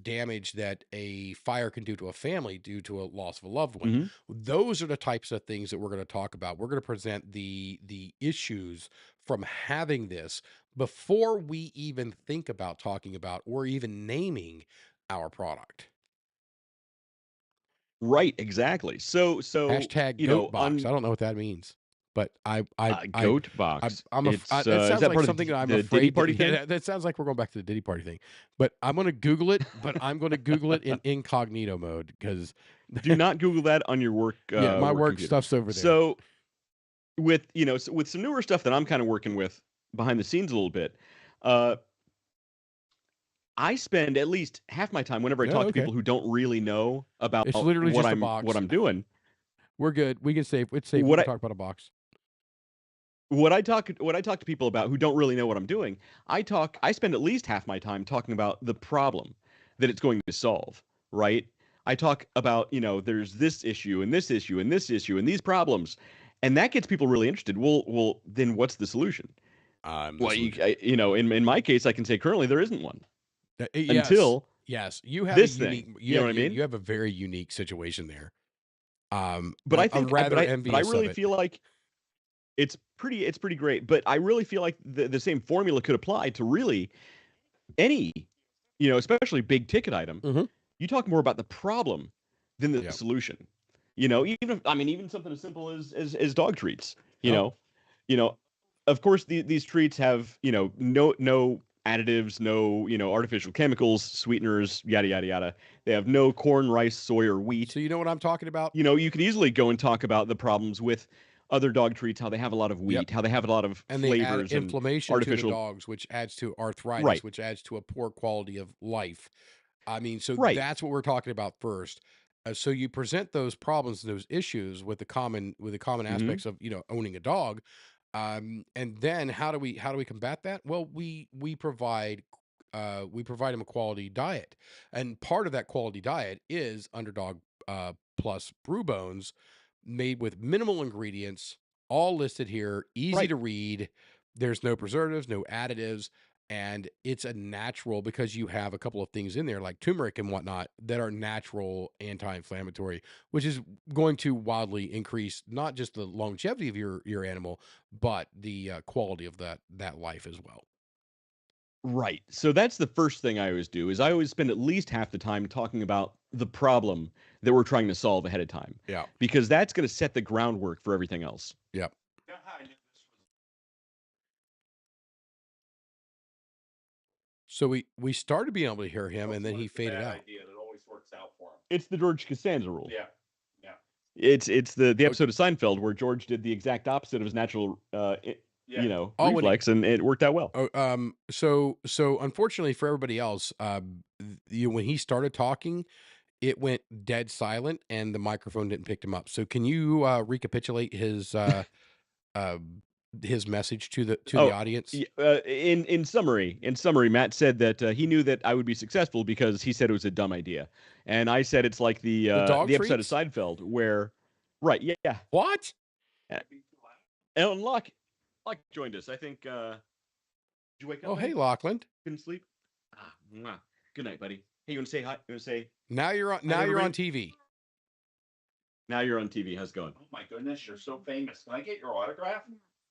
damage that a fire can do to a family due to a loss of a loved one. Mhm. Those are the types of things that we're going to talk about. We're going to present the issues from having this before we even think about talking about or even naming our product. Right. Exactly. So Hashtag goat box. I on don't know what that means, but Goat Box. that Is sounds that like part of something that I'm the Diddy afraid Party that, thing? yeah, that sounds like we're going back to the Diddy Party thing, but I'm going to Google it, but I'm going to Google it in incognito mode because Do not Google that on your work yeah, my work computer. stuff's over there. So with with some newer stuff that I'm kind of working with behind the scenes a little bit, uh, I spend at least half my time whenever I No, talk to okay. people who don't really know about It's literally what just a I'm box. doing. We're good. We can save. It's safe. We What can I talk about a box. what I talk to people about who don't really know what I'm doing, I spend at least half my time talking about the problem that it's going to solve, right? I talk about, there's this issue and this issue and this issue and these problems, and that gets people really interested. Well, then what's the solution? I'm the Well, solution. in my case, I can say currently there isn't one Yes. until Yes. You have this a unique. thing. You know what I mean? You have a very unique situation there. But I I'm think, rather but I envious really of it. feel like it's pretty great. But I really feel like the same formula could apply to really any, especially big ticket item. Mhm. You talk more about the problem than the Yeah. solution. Even something as simple as dog treats. Oh. You know, of course these treats have no additives, no artificial chemicals, sweeteners, yada yada yada. They have no corn, rice, soy, or wheat. So you know what I'm talking about? You could easily go and talk about the problems with other dog treats, how they have a lot of wheat, Yep. how they have a lot of And they add flavors and inflammation to the artificial. dogs, which adds to arthritis, Right. which adds to a poor quality of life. I mean, so Right. that's what we're talking about first. So you present those problems and those issues with the common Mhm. aspects of owning a dog, and then how do we combat that? Well, we provide them a quality diet, and part of that quality diet is Underdog plus brew bones, made with minimal ingredients, all listed here, easy Right. to read. There's no preservatives, no additives, and it's a natural because you have a couple of things in there like turmeric and whatnot that are natural anti-inflammatory, which is going to wildly increase not just the longevity of your animal, but the quality of that life as well. Right. So that's the first thing I always do is I always spend at least half the time talking about the problem that we're trying to solve ahead of time, Yeah. because that's going to set the groundwork for everything else. Yep. You know how I knew this was So we started being able to hear him, and then he it's a faded bad out. idea. It always works out for him. It's the George Costanza rule. Yeah. Yeah. It's the episode of Seinfeld where George did the exact opposite of his natural Yeah. Oh, when he- reflex, and it worked out well. Oh, so unfortunately for everybody else, when he started talking, it went dead silent, and the microphone didn't pick him up. So can you recapitulate uh, his message to the Oh, audience? in summary, Matt said that he knew that I would be successful because he said it was a dumb idea, and I said it's like the dog episode of freaks? Seinfeld where, right? Yeah. What? Ellen Locke joined us. I think. Did you wake up? Oh, Buddy? hey, Lachlan. Couldn't sleep. Mwah. Good night, buddy. Hey, you want to say hi? You want to say Now you're on. Hi, Now you're on everybody. TV. Now you're on TV. How's it going? Oh my goodness, you're so famous. Can I get your autograph?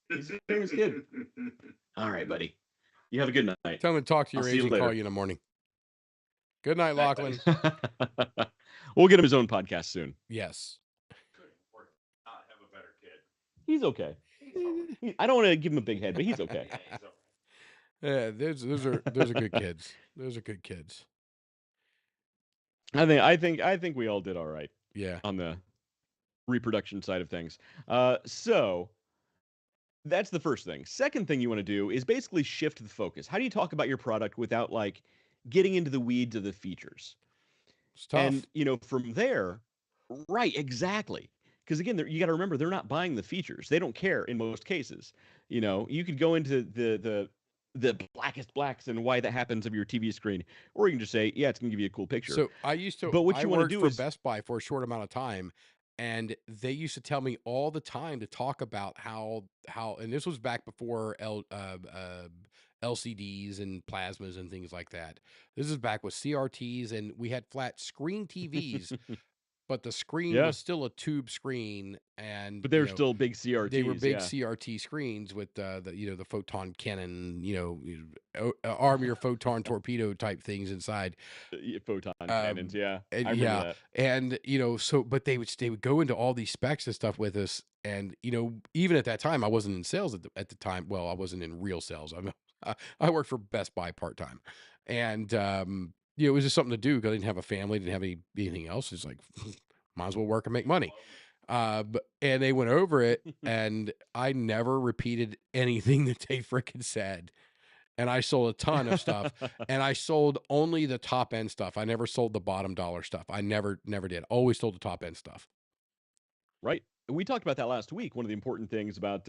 He's a famous kid. All right, buddy. You have a good night. Tell him to talk to I'll your see you agent. Call later. you in the morning. Good night, Night, buddy. Lachlan. We'll get him his own podcast soon. Yes. Couldn't work. Not have a better kid. He's okay. He's all right. I don't want to give him a big head, but he's okay. Yeah, he's all right. Yeah, those are good kids. Those are good kids. I think we all did all right Yeah. on the reproduction side of things. So that's the first thing. Second thing you want to do is basically shift the focus. How do you talk about your product without like getting into the weeds of the features? It's tough. And from there, right, exactly. Because again, you got to remember they're not buying the features. They don't care in most cases. You could go into the blackest blacks and why that happens of your TV screen, or you can just say, yeah, it's gonna give you a cool picture. So But what I you want to worked do for is Best Buy for a short amount of time, and they used to tell me all the time to talk about how, and this was back before LCDs and plasmas and things like that. This is back with CRTs, and we had flat screen TVs, but the screen Yeah. was still a tube screen, and but they're still big CRTs. they were big yeah. CRT screens with the photon cannon, arm your photon torpedo type things inside. Photon cannons. Yeah, I And remember that. and but they would go into all these specs and stuff with us, and even at that time I wasn't in sales at the time. Well, I wasn't in real sales. I worked for Best Buy part time, and it was just something to do because I didn't have a family, didn't have anything else. It's like might as well work and make money. And they went over it, and I never repeated anything that they frickin' said. And I sold a ton of stuff, and I sold only the top end stuff. I never sold the bottom dollar stuff. I never did. Always sold the top end stuff. Right. We talked about that last week. One of the important things about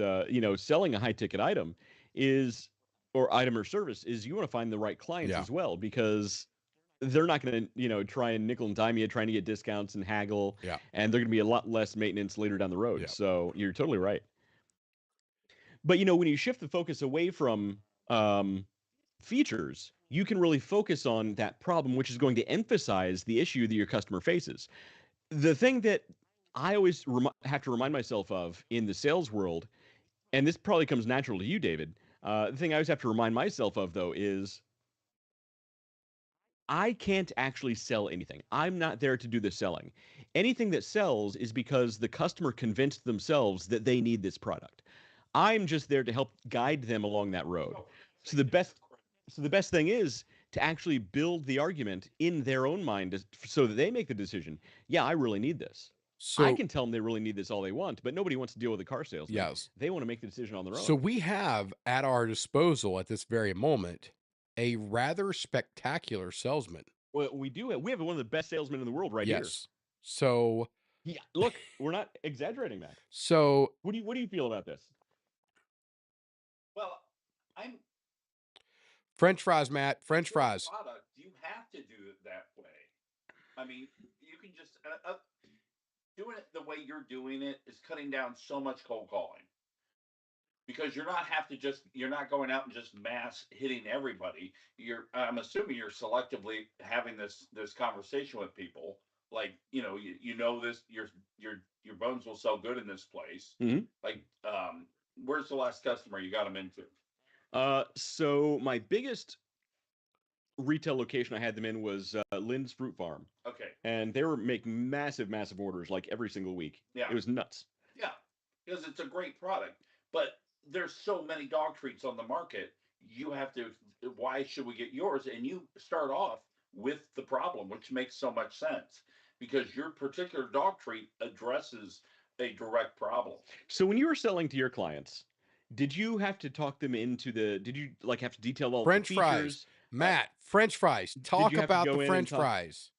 selling a high ticket item is, or item or service, is you want to find the right clients Yeah. as well, because they're not going to try and nickel and dime you trying to get discounts and haggle. Yeah. And they're going to be a lot less maintenance later down the road. Yeah. So you're totally right. But when you shift the focus away from features, you can really focus on that problem, which is going to emphasize the issue that your customer faces. The thing that I always have to remind myself of in the sales world, and this probably comes natural to you, David, the thing I always have to remind myself of, though, is I can't actually sell anything. I'm not there to do the selling. Anything that sells is because the customer convinced themselves that they need this product. I'm just there to help guide them along that road. So the best thing is to actually build the argument in their own mind so that they make the decision. Yeah, I really need this. So I can tell them they really need this all they want, but nobody wants to deal with a car salesman. yes. They want to make the decision on their own. So we have at our disposal at this very moment a rather spectacular salesman. Well, we have one of the best salesmen in the world right here. Yes. So Yeah, look, we're not exaggerating that. so What do you feel about this? Well, I'm French fries, Matt. French fries. product. You have to do it that way. I mean, you can just doing it the way you're doing it is cutting down so much cold calling. because you're not going out and just mass hitting everybody. I'm assuming you're selectively having this conversation with people. Like, you know this, your bones will sell good in this place. Like, where's the last customer you got them into? So my biggest retail location I had them in was Lynn's Fruit Farm. Okay. And they were making massive orders like every single week. Yeah. It was nuts. Yeah, because it's a great product. But there's so many dog treats on the market. You have to, why should we get yours? And you start off with the problem, which makes so much sense because your particular dog treat addresses a direct problem. So when you were selling to your clients, did you have to talk them into did you like have to detail all French the fries? features? Matt, French fries. Talk you have to about go the in French and talk- fries.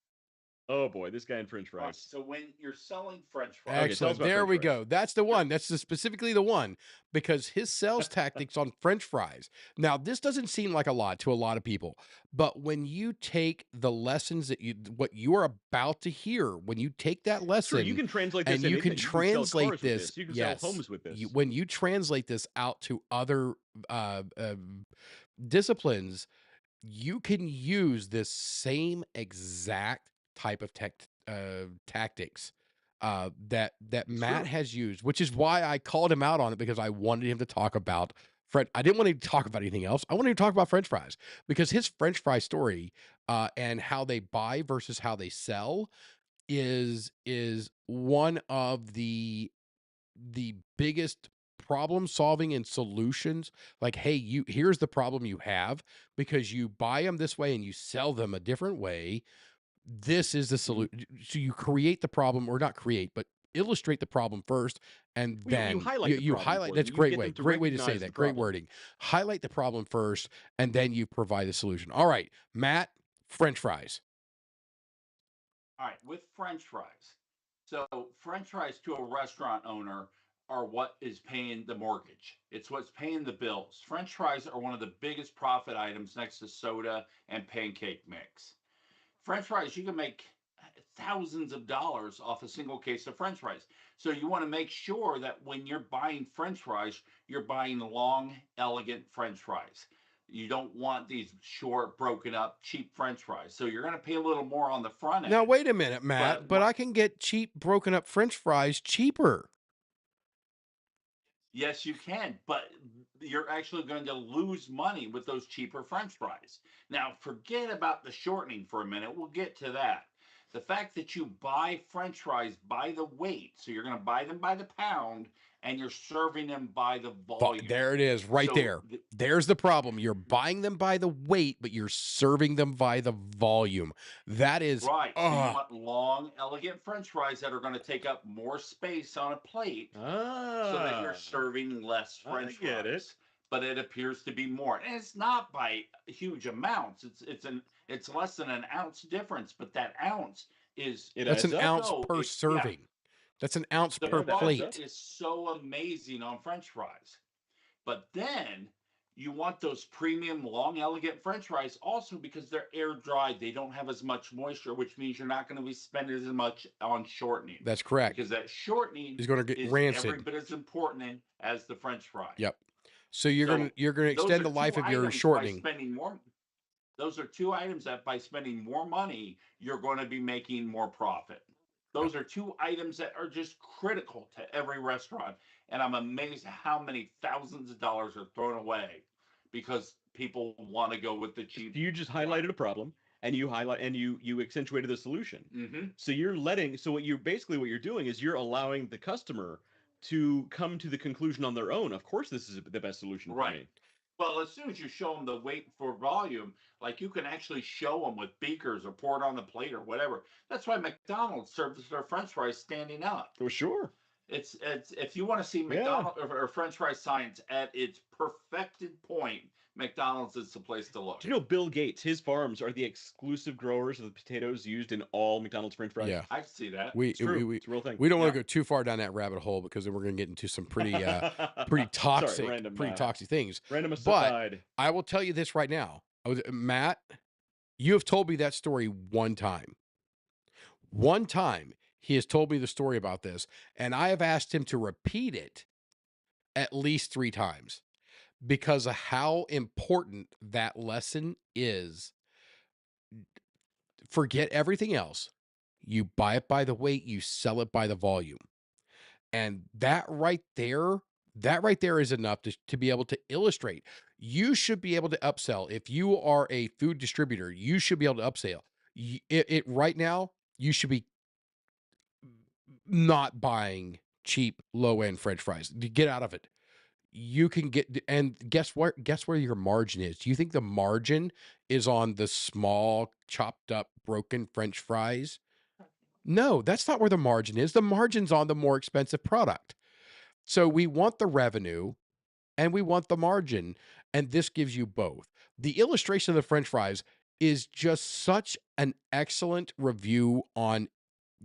Oh boy, this guy in French Right. fries. So when you're selling French fries, Okay, tell us Excellent. about There French we fries. go. That's the one. That's specifically the one because his sales tactics on French fries. Now, this doesn't seem like a lot to a lot of people, but when you take the lessons what you are about to hear, when you take that lesson, Sure, you can translate this and you can sell translate cars with this. You can yes, sell homes with this. When you translate this out to other disciplines, you can use this same exact type of tactics that Matt true. has used, which is why I called him out on it because I wanted him to talk about I didn't want him to talk about anything else. I wanted him to talk about French fries because his French fry story and how they buy versus how they sell is one of the biggest problem solving and solutions. Like, hey, here's the problem you have because you buy them this way and you sell them a different way. This is the solution. So you create the problem, or not create, but illustrate the problem first, and then you highlight the problem highlight. for That's them. great You get way. them to Great way to say recognize that. the Great problem. wording. Highlight the problem first, and then you provide the solution. All right, Matt, French fries. all right, with French fries. So French fries to a restaurant owner are what is paying the mortgage. It's what's paying the bills. French fries are one of the biggest profit items next to soda and pancake mix. French fries, you can make thousands of dollars off a single case of French fries. So you want to make sure that when you're buying French fries, you're buying long, elegant French fries. You don't want these short, broken up, cheap French fries. So you're going to pay a little more on the front end. Now wait a minute, Matt. But I can get cheap, broken up French fries cheaper. Yes, you can, but you're actually going to lose money with those cheaper French fries. Now, forget about the shortening for a minute. We'll get to that. The fact that you buy French fries by the weight, so you're going to buy them by the pound, and you're serving them by the volume. There it is, right there. There's the problem. You're buying them by the weight, but you're serving them by the volume. That is right. So you want long, elegant French fries that are going to take up more space on a plate, so that you're serving less French fries. I get it. But it appears to be more, and it's not by huge amounts. It's less than an ounce difference, but that ounce is that's an ounce per serving. Yeah. That's an ounce per plate. That is so amazing on French fries. But then you want those premium, long, elegant French fries also because they're air dried. They don't have as much moisture, which means you're not going to be spending as much on shortening. That's correct. Because that shortening is going to get rancid. Every bit as important as the French fry. Yep. So you're going to extend the life of your shortening. Those are two items that by spending more money, you're going to be making more profit. Those are two items that are just critical to every restaurant. And I'm amazed how many thousands of dollars are thrown away because people want to go with the cheap. You just highlighted a problem and you accentuated the solution. Mm-hmm. So what you're doing is you're allowing the customer to come to the conclusion on their own. Of course, this is the best solution for me. Well, as soon as you show them the weight for volume, like you can actually show them with beakers or pour it on the plate or whatever. That's why McDonald's serves their French fries standing up. Oh, sure. It's if you want to see McDonald's or French fry science at its perfected point, McDonald's is the place to look. Do you know Bill Gates? His farms are the exclusive growers of the potatoes used in all McDonald's French fries. Yeah, I can see that. It's a real thing. We don't want to go too far down that rabbit hole because then we're going to get into some pretty toxic, toxic things. Random aside. But I will tell you this right now, Matt. You have told me that story one time. One time he has told me the story about this, and I have asked him to repeat it. at least 3 times because of how important that lesson is. Forget everything else. You buy it by the weight, you sell it by the volume. And that right there is enough to be able to illustrate. You should be able to upsell. If you are a food distributor, you should be able to upsell. It right now, you should be not buying cheap low end French fries. Get out of it. You can get, and guess what? Guess where your margin is? Do you think the margin is on the small, chopped up, broken French fries? No, that's not where the margin is. The margin's on the more expensive product. So we want the revenue and we want the margin, and this gives you both. The illustration of the French fries is just such an excellent review on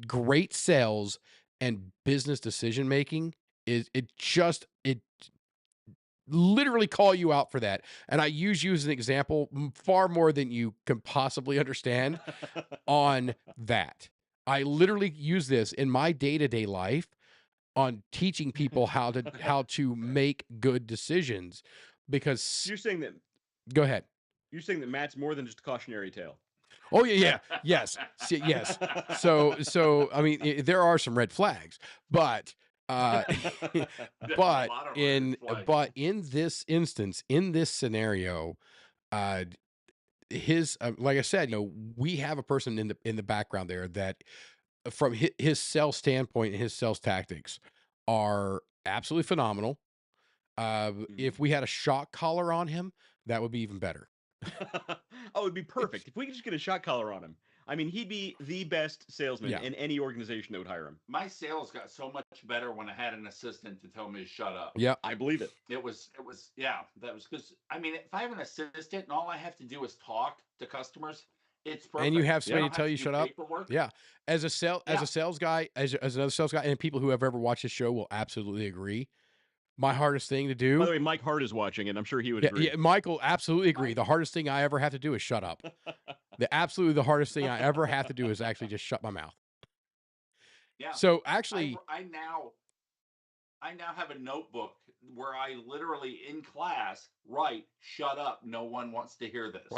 great sales and business decision making. It literally call you out for that. And I use you as an example far more than you can possibly understand on that. I literally use this in my day-to-day life on teaching people how to make good decisions because You're saying that go ahead. You're saying that Matt's more than just a cautionary tale. Oh yeah, yes, yes. So I mean, there are some red flags, but but in this instance, in this scenario, like I said, we have a person in the background there that, from his sales standpoint and his sales tactics, are absolutely phenomenal. If we had a shock collar on him, that would be even better. Oh, it'd be perfect if we could just get a shock collar on him. I mean, he'd be the best salesman in any organization that would hire him. My sales got so much better when I had an assistant to tell me to shut up. Yeah, I believe it. It was that was because I mean, if I have an assistant and all I have to do is talk to customers, it's perfect. And you have somebody to tell you shut up. Yeah, as a sales guy, as another sales guy, and people who have ever watched the show will absolutely agree. My hardest thing to do. By the way, Mike Hart is watching, and I'm sure he would agree. Yeah, Mike will absolutely agree. The hardest thing I ever have to do is shut up. The hardest thing I ever have to do is actually just shut my mouth. Yeah. So actually, I now have a notebook where I literally in class write "shut up, no one wants to hear this."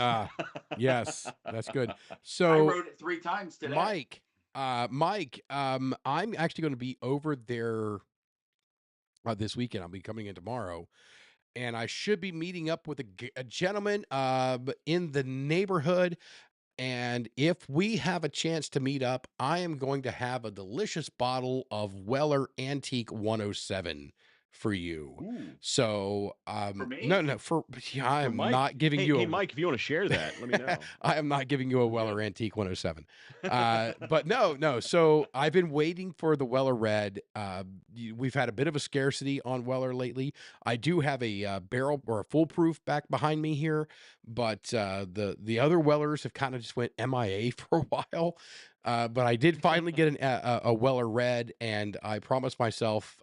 Yes, that's good. So I wrote it 3 times today. Mike, I'm actually going to be over there this weekend. I'll be coming in tomorrow, and I should be meeting up with a gentleman in the neighborhood. And if we have a chance to meet up, I am going to have a delicious bottle of Weller Antique 107 for you. Ooh. So for me? no, I am not giving you Hey Mike, if you want to share that, let me know. I am not giving you a Weller Antique 107. But no. So I've been waiting for the Weller Red. We've had a bit of a scarcity on Weller lately. I do have a barrel or a foolproof back behind me here, but the other Wellers have kind of just went MIA for a while. But I did finally get a Weller Red, and I promised myself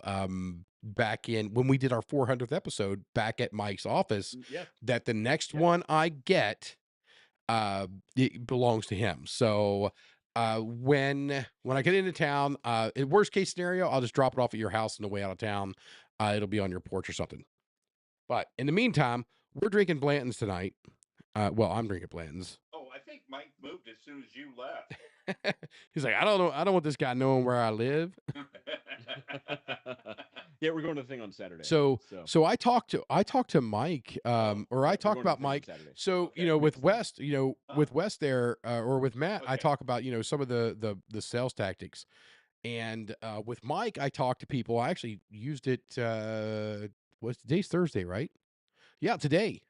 back in when we did our 400th episode back at Mike's office that the next one I get it belongs to him. So when I get into town, in worst case scenario, I'll just drop it off at your house on the way out of town. It'll be on your porch or something. But in the meantime, we're drinking Blanton's tonight. Well, I'm drinking Blanton's. Oh, I think Mike moved as soon as you left. He's like, I don't know. I don't want this guy knowing where I live. Yeah, we're going to the thing on Saturday. So I talked to Mike, or I talked about Mike. So, Okay, with West, with West there, or with Matt, I talk about, some of the sales tactics. And with Mike, I talked to people. I actually used it. Today's Thursday, right? Yeah, today.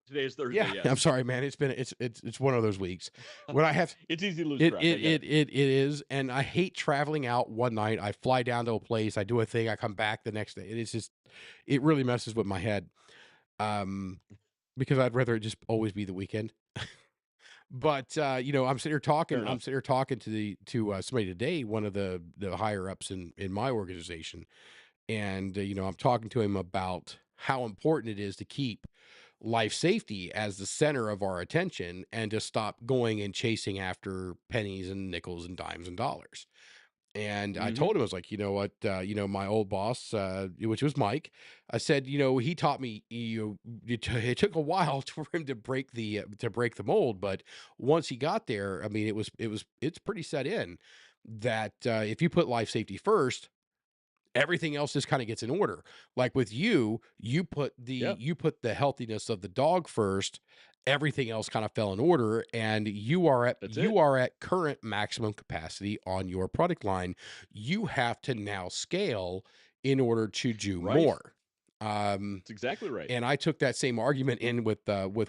Today is Thursday. Yeah, I'm sorry, man. It's one of those weeks when I have. It's easy to lose track. It is, and I hate traveling out one night. I fly down to a place, I do a thing, I come back the next day. It's just, it really messes with my head, because I'd rather it just always be the weekend. But I'm sitting here talking. I'm sitting here talking to somebody today, one of the higher ups in my organization, and I'm talking to him about how important it is to keep life safety as the center of our attention and to stop going and chasing after pennies and nickels and dimes and dollars. And I told him, I was like, you know what, my old boss, which was Mike, I said, he taught me, it took a while for him to break the mold, but once he got there, I mean, it's pretty set in that if you put life safety first, everything else just kind of gets in order. Like with you put the healthiness of the dog first, everything else kind of fell in order, and you are at current maximum capacity on your product line. You have to now scale in order to do more. That's exactly right. And I took that same argument in with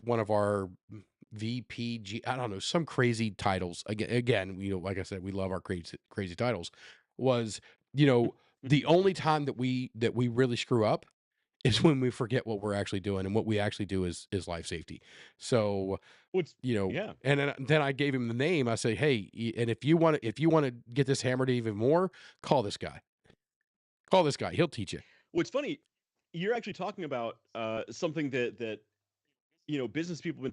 one of our VPG, I don't know, some crazy titles. Again, like I said, we love our crazy titles. Was, the only time that we really screw up is when we forget what we're actually doing, and what we actually do is life safety. So, and then I gave him the name. I say, hey, and if you want to get this hammered even more, call this guy. He'll teach you. What's funny, you're actually talking about something that business people have been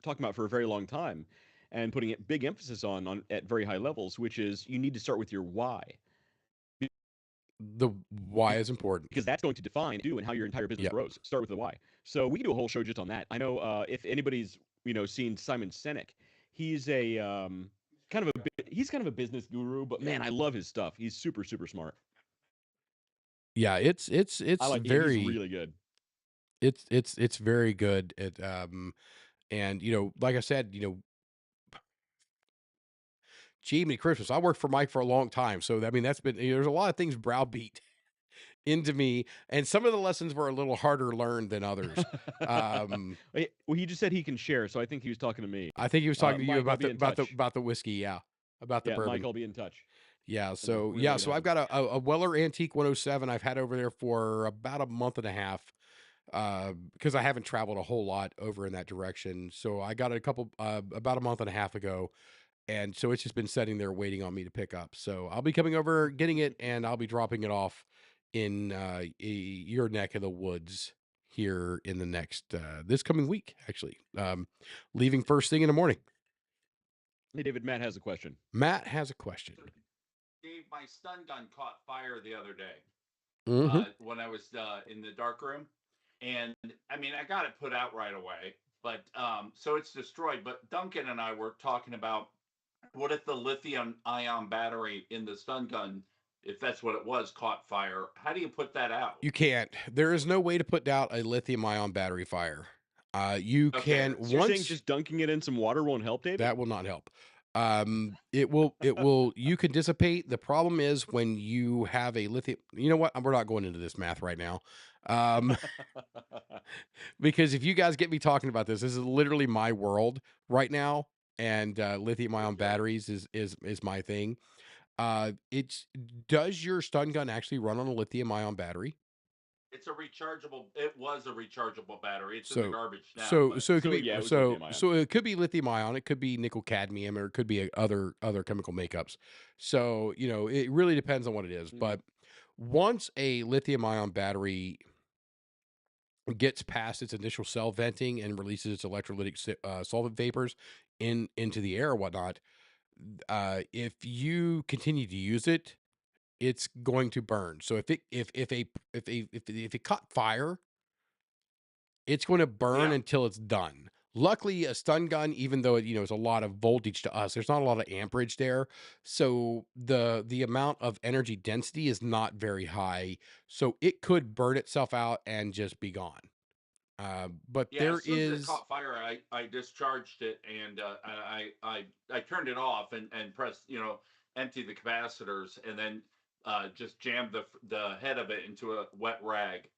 talking about for a very long time, and putting big emphasis on at very high levels, which is you need to start with your why. The why is important, because that's going to define what you do and how your entire business grows. Start with the why. So we can do a whole show just on that. I know if anybody's seen Simon Sinek, he's a kind of a business guru, but man, I love his stuff. He's super smart. Yeah, it's I like very he's really good. It's very good at and like I said, Jiminy Christmas, I worked for Mike for a long time, so I mean that's been, there's a lot of things browbeat into me, and some of the lessons were a little harder learned than others. Well, he just said he can share, so I think he was talking to me. I think he was talking to you Mike, about the whiskey, about the bourbon. Mike, I'll be in touch. Yeah, so so I've got a Weller Antique 107 I've had over there for about a month and a half, because I haven't traveled a whole lot over in that direction. So I got it about a month and a half ago. And so it's just been sitting there waiting on me to pick up. So I'll be coming over, getting it, and I'll be dropping it off in your neck of the woods here in the next this coming week, actually. Leaving first thing in the morning. Hey, David, Matt has a question. Dave, my stun gun caught fire the other day when I was in the dark room. And I mean, I got it put out right away, but so it's destroyed. But Duncan and I were talking about, what if the lithium ion battery in the stun gun, if that's what it was, caught fire? How do you put that out? You can't. There is no way to put out a lithium ion battery fire. You can. So you're saying just dunking it in some water won't help, David? That will not help. It will, you can dissipate. The problem is when you have a lithium, you know what? We're not going into this math right now. Because if you guys get me talking about this is literally my world right now. And lithium ion batteries is my thing. Does your stun gun actually run on a lithium ion battery? It's a rechargeable. It was a rechargeable battery. It's in the garbage now. So it could be so it could be lithium ion. It could be nickel cadmium, or it could be other chemical makeups. So it really depends on what it is. But once a lithium ion battery gets past its initial cell venting and releases its electrolytic solvent vapors into the air or whatnot, if you continue to use it, it's going to burn. So if it caught fire, it's going to burn until it's done. Luckily, a stun gun, even though it's a lot of voltage to us, there's not a lot of amperage there, so the amount of energy density is not very high. So it could burn itself out and just be gone. But there as soon is. As it caught fire, I discharged it, and I turned it off and pressed, empty the capacitors, and then just jammed the head of it into a wet rag,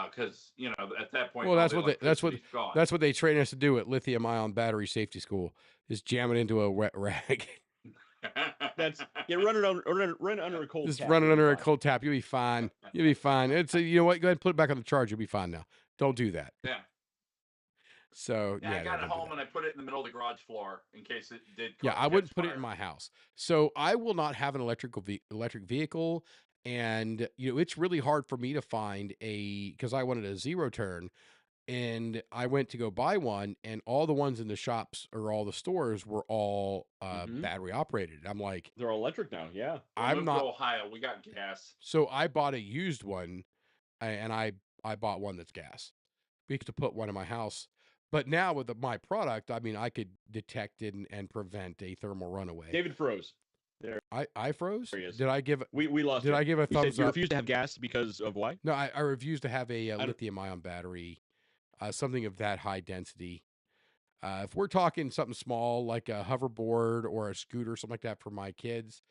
because at that point, well, that's what they train us to do at lithium ion battery safety school, is jam it into a wet rag. Run it under a cold tap. Just run it under a cold tap. You'll be fine. You'll be fine. It's you know what? Go ahead and put it back on the charge. You'll be fine now. Don't do that. Yeah. So I got it home and I put it in the middle of the garage floor in case it did. I wouldn't put it in my house. So I will not have an electric vehicle, and it's really hard for me to find because I wanted a zero turn, and I went to go buy one, and all the ones in the shops or all the stores were all battery operated. I'm like, They're all electric now. Yeah. I'm moved not. to Ohio. We got gas. So I bought a used one, and I bought one that's gas because to put one in my house. But now with my product, I mean, I could detect it and prevent a thermal runaway. David froze. I froze. There he is. Did I give? We lost. Did you. I give a You said thumbs you up? refused to have gas because of why? No, I refuse to have a don't- lithium-ion battery, something of that high density. If we're talking something small like a hoverboard or a scooter, something like that for my kids,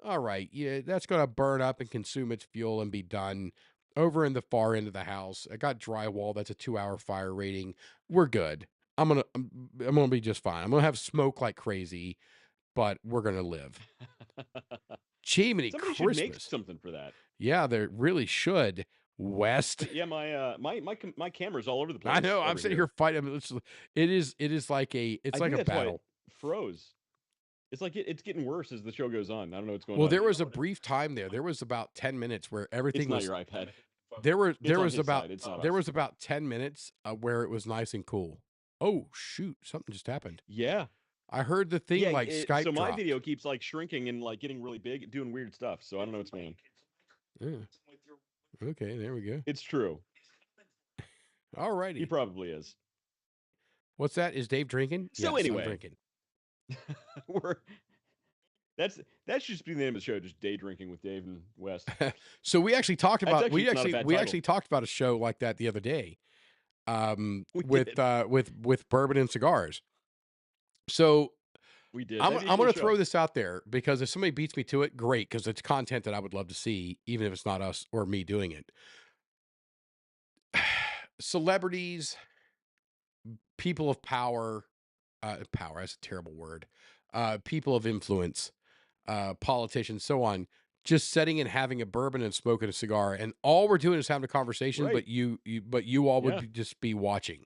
all right, yeah, that's going to burn up and consume its fuel and be done. Over in the far end of the house, I got drywall. That's a 2-hour fire rating. We're good. I'm gonna be just fine. I'm gonna have smoke like crazy, but we're gonna live. Jiminy Somebody Christmas! should make something for that. Yeah, they really should. West. But yeah, my camera's all over the place. I know. I'm over sitting here fighting. I mean, it is like I like think a that's why battle. it froze. It's like it's getting worse as the show goes on. I don't know what's going Well, on. there was a brief time there. There was about 10 minutes where everything It's not was. your iPad. There on was his about side, it's not there us. was about 10 minutes where it was nice and cool. Oh shoot! Something just happened. Yeah. I heard the thing like Skype so my dropped. video keeps like shrinking and like getting really big, doing weird stuff. So I don't know what's going on. Yeah. Okay, there we go. It's true. All righty. He probably is. What's that? Is Dave drinking? So Yes, anyway. I'm drinking. That should just be the name of the show, just day drinking with Dave and Wes. So we actually talked That's about actually not a bad title. actually talked about a show like that the other day, We with did. with bourbon and cigars. So We did. I'm That'd be a going cool to throw show. this out there because if somebody beats me to it, great, because it's content that I would love to see, even if it's not us or me doing it. Celebrities, people of power, power, that's a terrible word. People of influence, politicians, so on, just sitting and having a bourbon and smoking a cigar, and all we're doing is having a conversation, Right. but you all would Yeah. just be watching.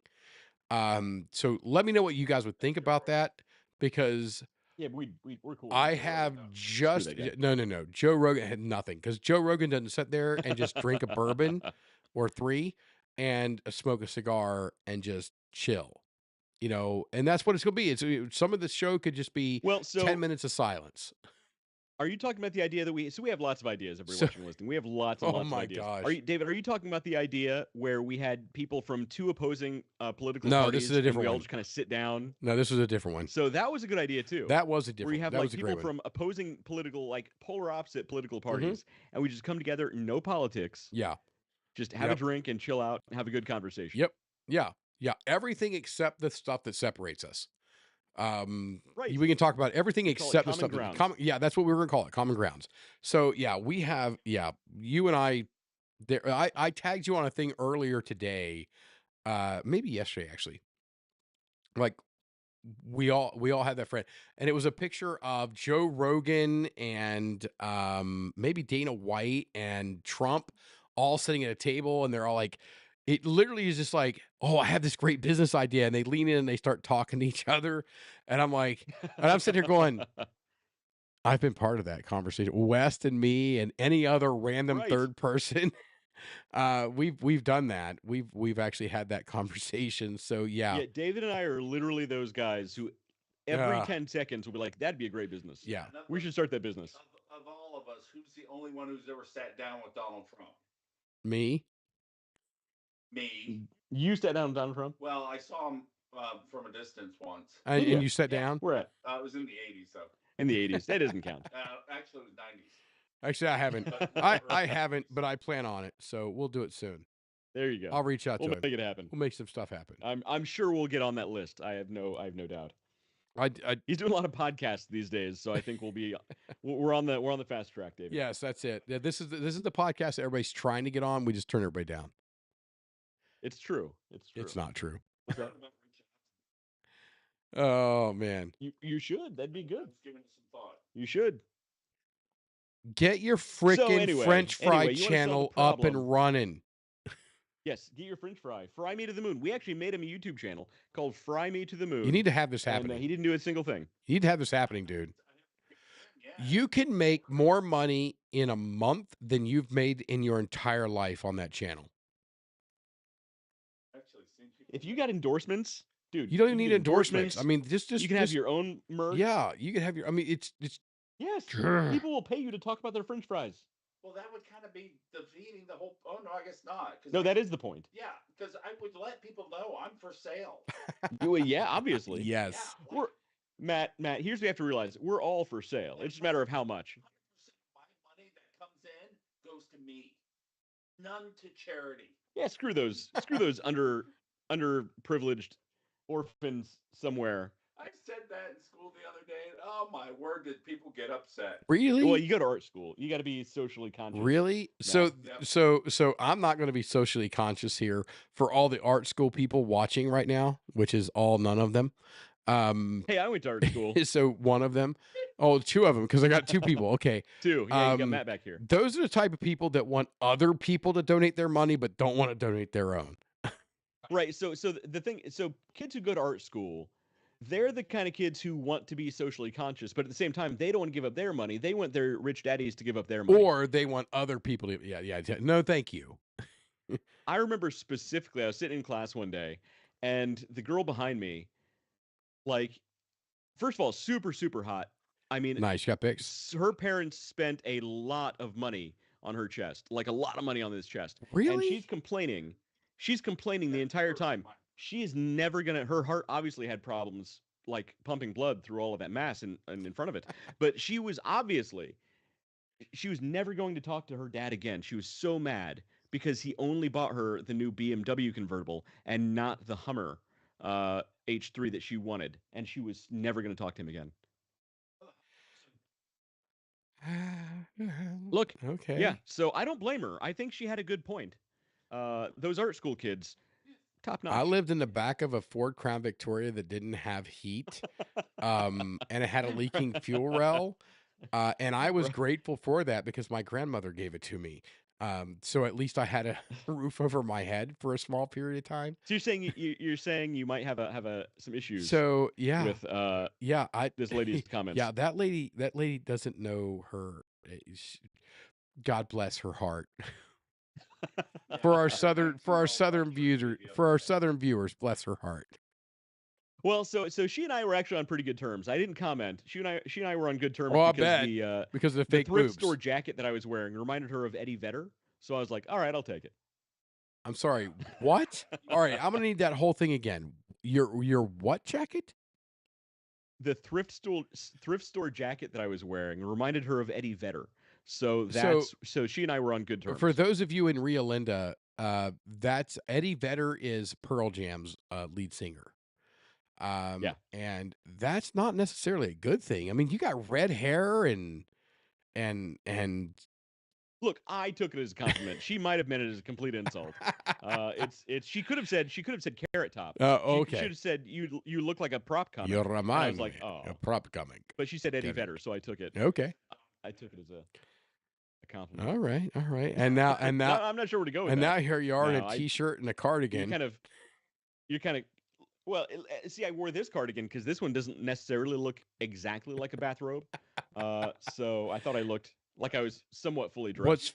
So let me know what you guys would think about that, because Yeah, but we're cool. I have just that guy. no. Joe Rogan had nothing, because Joe Rogan doesn't sit there and just drink a bourbon or three and smoke a cigar and just chill, and that's what it's gonna be. It's some of the show could just be Well, so 10 minutes of silence. are you talking about the idea that we have lots of ideas every So- watching and listening. We have lots and Oh lots my of ideas. gosh. David, are you talking about the idea where we had people from two opposing political No, parties this is a and different we all one. just kind of sit down? No, this was a different one. So that was a good idea too. That was a where different. you have That like was a people great one. from opposing political, like polar opposite political Mm-hmm. parties, and we just come together, no politics, Yeah. just have a Yep. drink and chill out and have a good conversation. Yep. Yeah. Yeah. Everything except the stuff that separates us. Right. We can talk about everything We call it except the common stuff. grounds. Yeah, that's what we were gonna call it. Common grounds. So yeah, we have. Yeah, you and I. There, I tagged you on a thing earlier today. Maybe yesterday actually. Like we all had that friend, and it was a picture of Joe Rogan and maybe Dana White and Trump all sitting at a table, and they're all like, it literally is just like, oh, I have this great business idea, and they lean in and they start talking to each other, and I'm like, and I'm sitting here going, I've been part of that conversation. West and me and any other random Right. third person. We've done that. We've actually had that conversation. So yeah. Yeah, David and I are literally those guys who every Yeah. 10 seconds will be like, that'd be a great business. Yeah. We should start that business. Of all of us, who's the only one who's ever sat down with Donald Trump? Me. Me. You sat down with Donald Trump? Well, I saw him from a distance once. And, Did ya? and you sat Yeah. down. Where at? It was in the 80s, though. In the 80s. That doesn't count. Actually, it was 90s. Actually, I haven't. I haven't, but I plan on it. So we'll do it soon. There you go. I'll reach out We'll to him. make it happen. We'll make some stuff happen. I'm sure we'll get on that list. I have no doubt. I He's doing a lot of podcasts these days, so I think we'll be we're on the fast track, David. yes, that's it. Yeah, this is the podcast that everybody's trying to get on. We just turn everybody down. It's true. It's true. It's not true. What's that? Oh man, You should. That'd be good. Let's give it some thought. You should. get your freaking anyway- French fry anyway, you wanna solve the channel up and problem. running. Yes, get your French fry. Fry me to the moon. We actually made him a YouTube channel called Fry Me to the Moon. You need to have this and, happening. he didn't do a single thing. You need to have this happening, dude. Yeah. You can make more money in a month than you've made in your entire life on that channel. Actually, seems if you got endorsements, dude, You don't even can need get endorsements. I mean, just you can have your own merch. yeah, you can have your. I mean, it's Yes, Grr. people will pay you to talk about their French fries. Well, that would kind of be defeating the whole. Oh no, I guess not. No, that is the point. Yeah, because I would let people know I'm for sale. Well, yeah, obviously. yes. Yeah, We're Matt. Here's what you have to realize: we're all for sale. It's just a matter of how much. 100% of my money that comes in goes to me, none to charity. Yeah, screw those underprivileged orphans somewhere. I said that in school the other day. And oh my word, did people get upset? Really? Well, you go to art school. You got to be socially conscious. Really? So Yep. so I'm not going to be socially conscious here for all the art school people watching right now, which is all none of them. Hey, I went to art school. So one of them, oh, two of them, because I got two people. Okay. Too. Yeah, you got Matt back here. Those are the type of people that want other people to donate their money, but don't want to donate their own. Right. So the thing. So kids who go to art school, they're the kind of kids who want to be socially conscious, but at the same time, they don't want to give up their money. They want their rich daddies to give up their money. Or they want other people to. Yeah. No, thank you. I remember specifically, I was sitting in class one day, and the girl behind me, like, first of all, super, super hot. I mean, Nice. You got pics? her parents spent a lot of money on her chest, like a lot of money on this chest. Really? And she's complaining. She's complaining the entire time. She is never gonna. Her heart obviously had problems, like pumping blood through all of that mass and in front of it. But she was never going to talk to her dad again. She was so mad because he only bought her the new BMW convertible and not the Hummer H3 that she wanted, and she was never going to talk to him again. Look, Okay. yeah. So I don't blame her. I think she had a good point. Those art school kids, top notch. I lived in the back of a Ford Crown Victoria that didn't have heat, and it had a leaking fuel rail, and I was grateful for that because my grandmother gave it to me. So at least I had a roof over my head for a small period of time. So you're saying you might have some issues. So yeah, with this lady's comments. Yeah, that lady doesn't know her. God bless her heart. For our southern viewers, bless her heart. Well, so she and I were actually on pretty good terms. I didn't comment. She and I were on good terms Oh, I because bet. Because of the fake thrift boobs. store jacket that I was wearing reminded her of Eddie Vedder. So I was like, all right, I'll take it. I'm sorry. What? All right, I'm gonna need that whole thing again. Your what jacket? The thrift store jacket that I was wearing reminded her of Eddie Vedder. So so she and I were on good terms. For those of you in Rio Linda, that's Eddie Vedder is Pearl Jam's lead singer. Yeah. And that's not necessarily a good thing. I mean, you got red hair and look, I took it as a compliment. She might have meant it as a complete insult. She could have said Carrot Top. Okay. She should have said you look like a prop comic. You're I was like, oh, a prop comic. But she said Eddie Get it. Vedder, so I took it. Okay. I took it as a compliment. All right. And now I'm not sure where to go with and that. now here you are in No, a t-shirt and a cardigan. You're kind of well, see, I wore this cardigan because this one doesn't necessarily look exactly like a bathrobe. So I thought I looked like I was somewhat fully dressed.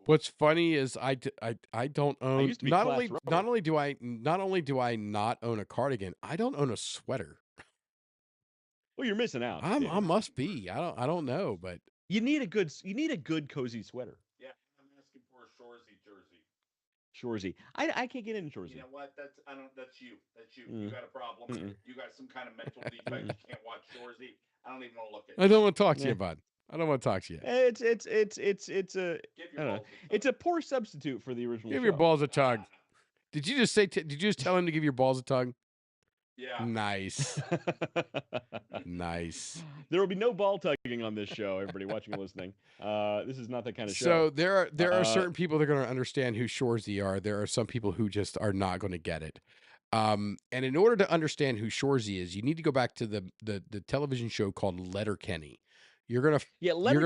What's funny is I don't own. used to be Not class only do I not own a cardigan, I don't own a sweater. Well, you're missing out. I David. must be. I don't know, but You need a good cozy sweater. Yeah, I'm asking for a Shorzy jersey. Shorzy. I can't get into Shorzy. You know what? That's you. That's you. Mm. You got a problem. Mm-mm. You got some kind of mental defect. You can't watch Shorzy. I don't even want to look at I don't want to talk to you, bud. I don't want to talk to you. It's a Give your balls it's a poor substitute for the original. Give show. your balls a tug. Did you just say? Did you just tell him to give your balls a tug? Yeah. Nice. Nice. There will be no ball tugging on this show. Everybody watching and listening. This is not that kind of show. So there are certain people that are going to understand who Shorzy are. There are some people who just are not going to get it. And in order to understand who Shorzy is, you need to go back to the television show called Letterkenny. You're gonna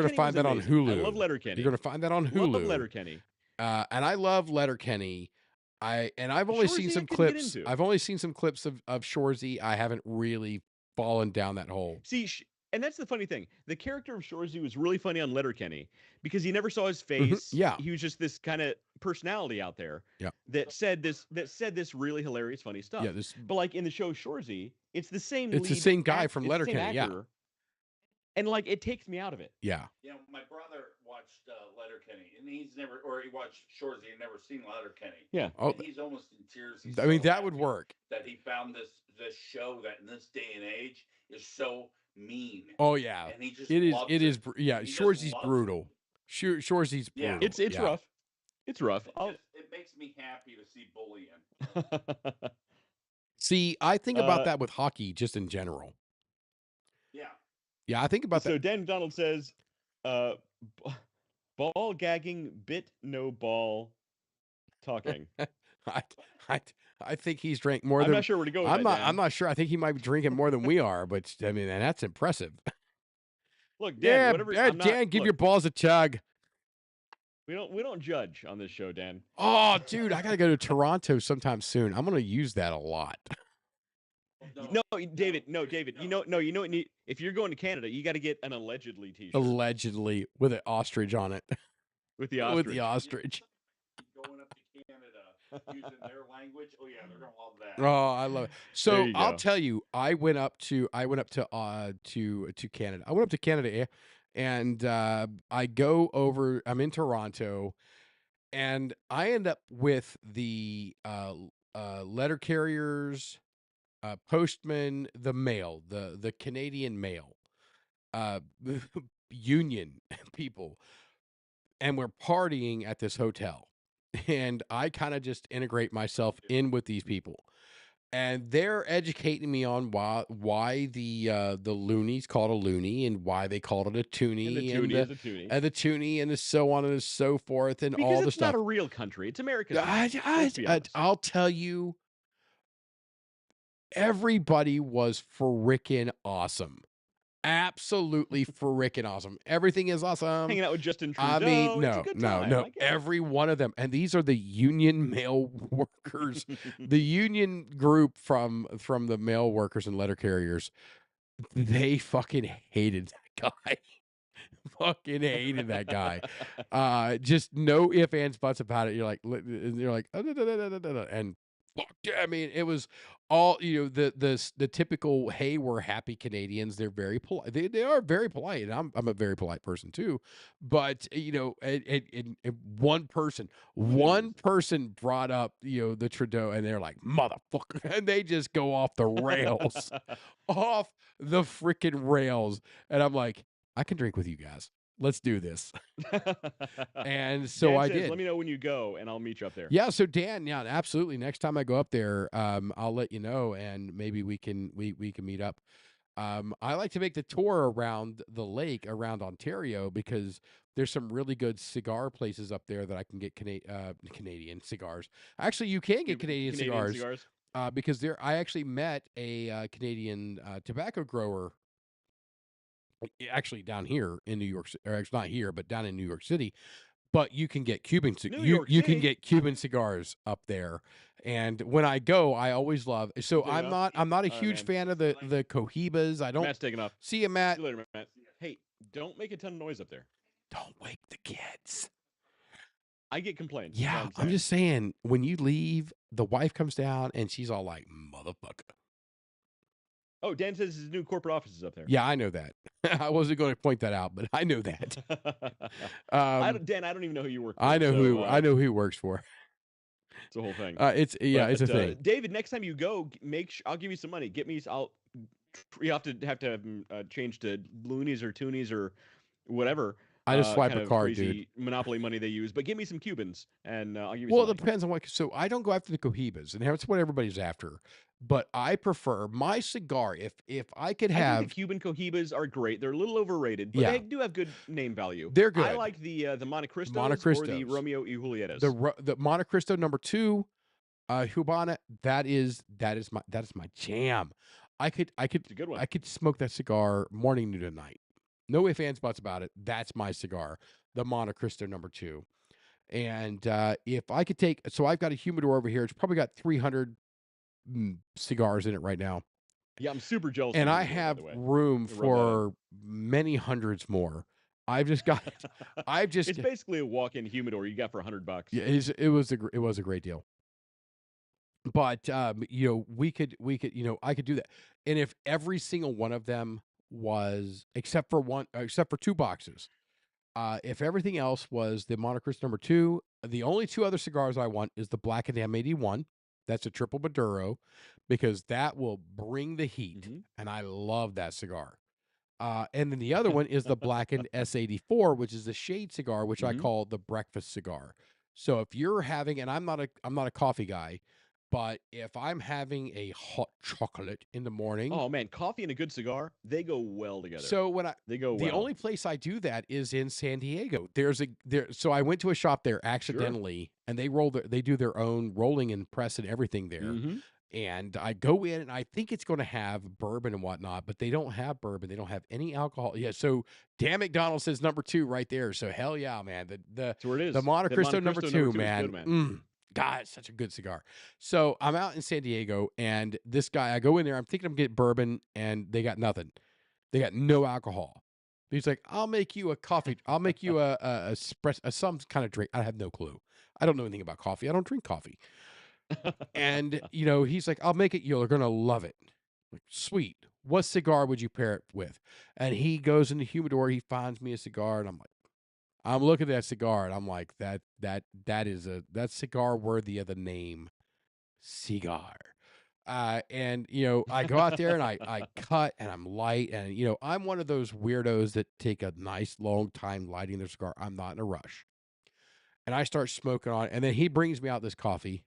find that on Hulu. I love Letterkenny. You're gonna find that on Hulu. Love Letterkenny. And I love Letterkenny. I've only seen some clips. I've only seen some clips of Shorzy. I haven't really fallen down that hole. See, And that's the funny thing. The character of Shorzy was really funny on Letterkenny because you never saw his face. Yeah. He was just this kind of personality out there that said this really hilarious, funny stuff. Yeah, but like in the show Shorzy, it's the same. It's the same guy from Letterkenny. Yeah. And like it takes me out of it. Yeah. My brother watched Letterkenny, and he watched Shorzy and never seen Letterkenny. Yeah. Oh, and he's almost in tears. I mean, that would work. That he found this show that in this day and age is so mean. Oh yeah, and he just it is. loves It is. Yeah, Shorzy's brutal. Shorzy's brutal. It's rough. It's rough. It makes me happy to see bullying. See, I think about that with hockey just in general. Yeah. Yeah, I think about that. So Dan McDonald says, ball gagging, bit no ball talking. I think he's drank more than. I'm not sure where to go with that, I'm not sure. I think he might be drinking more than we are, but I mean, and that's impressive. Look, Dan, Dan, give your balls a chug. We don't judge on this show, Dan. Oh, dude, I gotta go to Toronto sometime soon. I'm gonna use that a lot. No, David. You know what? If you're going to Canada, you got to get an allegedly T-shirt. Allegedly, with an ostrich on it. With the ostrich. With the ostrich. Going up to Canada using their language. Oh yeah, they're gonna love that. Oh, I love it. So I'll go. tell you, I went up to Canada. I went up to Canada, and I go over. I'm in Toronto, and I end up with the letter carriers, postman, the mail, the Canadian mail, union people, and we're partying at this hotel. And I kind of just integrate myself in with these people, and they're educating me on why the loony's called a loony and why they called it a toonie and the toonie is a toonie. And the toonie and the so on and so forth and because all the it's stuff. not a real country; it's America. I'll tell you, everybody was frickin' awesome. Absolutely frickin' awesome. Everything is awesome. Hanging out with Justin Trudeau. I mean, no. I Every one of them, and these are the union mail workers, the union group from the mail workers and letter carriers. They fucking hated that guy. Fucking hated that guy. Just no ifs, ands, buts about it. You're like, and fuck, I mean, it was all, the typical, hey, we're happy Canadians. They're very polite. They are very polite. And I'm a very polite person too. But, and one person brought up, the Trudeau, and they're like, motherfucker. And they just go off the rails, off the freaking rails. And I'm like, I can drink with you guys. Let's do this. And so Dan I says, did. Let me know when you go, and I'll meet you up there. Yeah. So Dan, yeah, absolutely. Next time I go up there, I'll let you know, and maybe we can meet up. I like to make the tour around the lake, around Ontario, because there's some really good cigar places up there that I can get Canadian cigars. Actually, you can get Canadian cigars. Because I actually met a Canadian tobacco grower. Actually, down here in New York, or actually not here, but down in New York City. But you can get Cuban you can get Cuban cigars up there. And when I go, I always love. So I'm not a huge fan of the Cohibas. I don't. Matt's taking off. See you, Matt. See you later, Matt. Hey, don't make a ton of noise up there. Don't wake the kids. I get complaints. Yeah, I'm just saying. When you leave, the wife comes down and she's all like, "Motherfucker." Oh, Dan says his new corporate office is up there. Yeah, I know that. I wasn't going to point that out, but I know that. Dan, I don't even know who you work for. I know who he works for. It's a whole thing. It's a thing. David, next time you go, I'll give you some money. You have to change to loonies or toonies or whatever. I just swipe a card, dude. Monopoly money they use, but give me some Cubans, and I'll give you. Well, some it depends on what. So I don't go after the Cohibas, and that's what everybody's after. But I prefer my cigar. If I could have, I think the Cuban Cohibas are great. They're a little overrated, but they do have good name value. They're good. I like the Montecristos or the Romeo y Julietas. The Montecristo No. 2, Habana. That is my jam. It's a good one. I could smoke that cigar morning, noon, and night. No ifs, ands, buts about it. That's my cigar, the Montecristo No. 2. And if I could take, so I've got a humidor over here. It's probably got 300 cigars in it right now. Yeah, I'm super jealous. And of I you, by have the way. room Rub that in. for many hundreds more. I've just got. It's basically a walk-in humidor you got for $100. Yeah, it was a great deal. But we could I could do that. And if every single one of them was except for 2 boxes, if everything else was the Montecristo number 2, the only 2 other cigars I want is the Black and M81. That's a triple Maduro because that will bring the heat, and I love that cigar. And then the other one is the Blackened S84, which is the shade cigar, which I call the breakfast cigar. So if you're having, and I'm not a coffee guy, but if I'm having a hot chocolate in the morning, oh man, coffee and a good cigar, they go well together. So they go the well. only place I do that is in San Diego. So I went to a shop there accidentally, and they do their own rolling and press and everything there. And I go in, and I think it's going to have bourbon and whatnot, but they don't have bourbon. They don't have any alcohol. Yeah, so Dan McDonald says number 2 right there. So hell yeah, man. That's where it is. The Montecristo number 2, man. Good, God, it's such a good cigar. So I'm out in San Diego, and this guy, I go in there, I'm thinking I'm getting bourbon, and they got nothing. They got no alcohol. He's like, I'll make you a coffee. I'll make you a some kind of drink. I have no clue. I don't know anything about coffee. I don't drink coffee. And, he's like, I'll make it. You're going to love it. Like, sweet. What cigar would you pair it with? And he goes in the humidor. He finds me a cigar. And I'm looking at that cigar. And I'm like, that's cigar worthy of the name cigar. And, I go out there and I cut and I'm light. And, I'm one of those weirdos that take a nice long time lighting their cigar. I'm not in a rush. And I start smoking on it. And then he brings me out this coffee.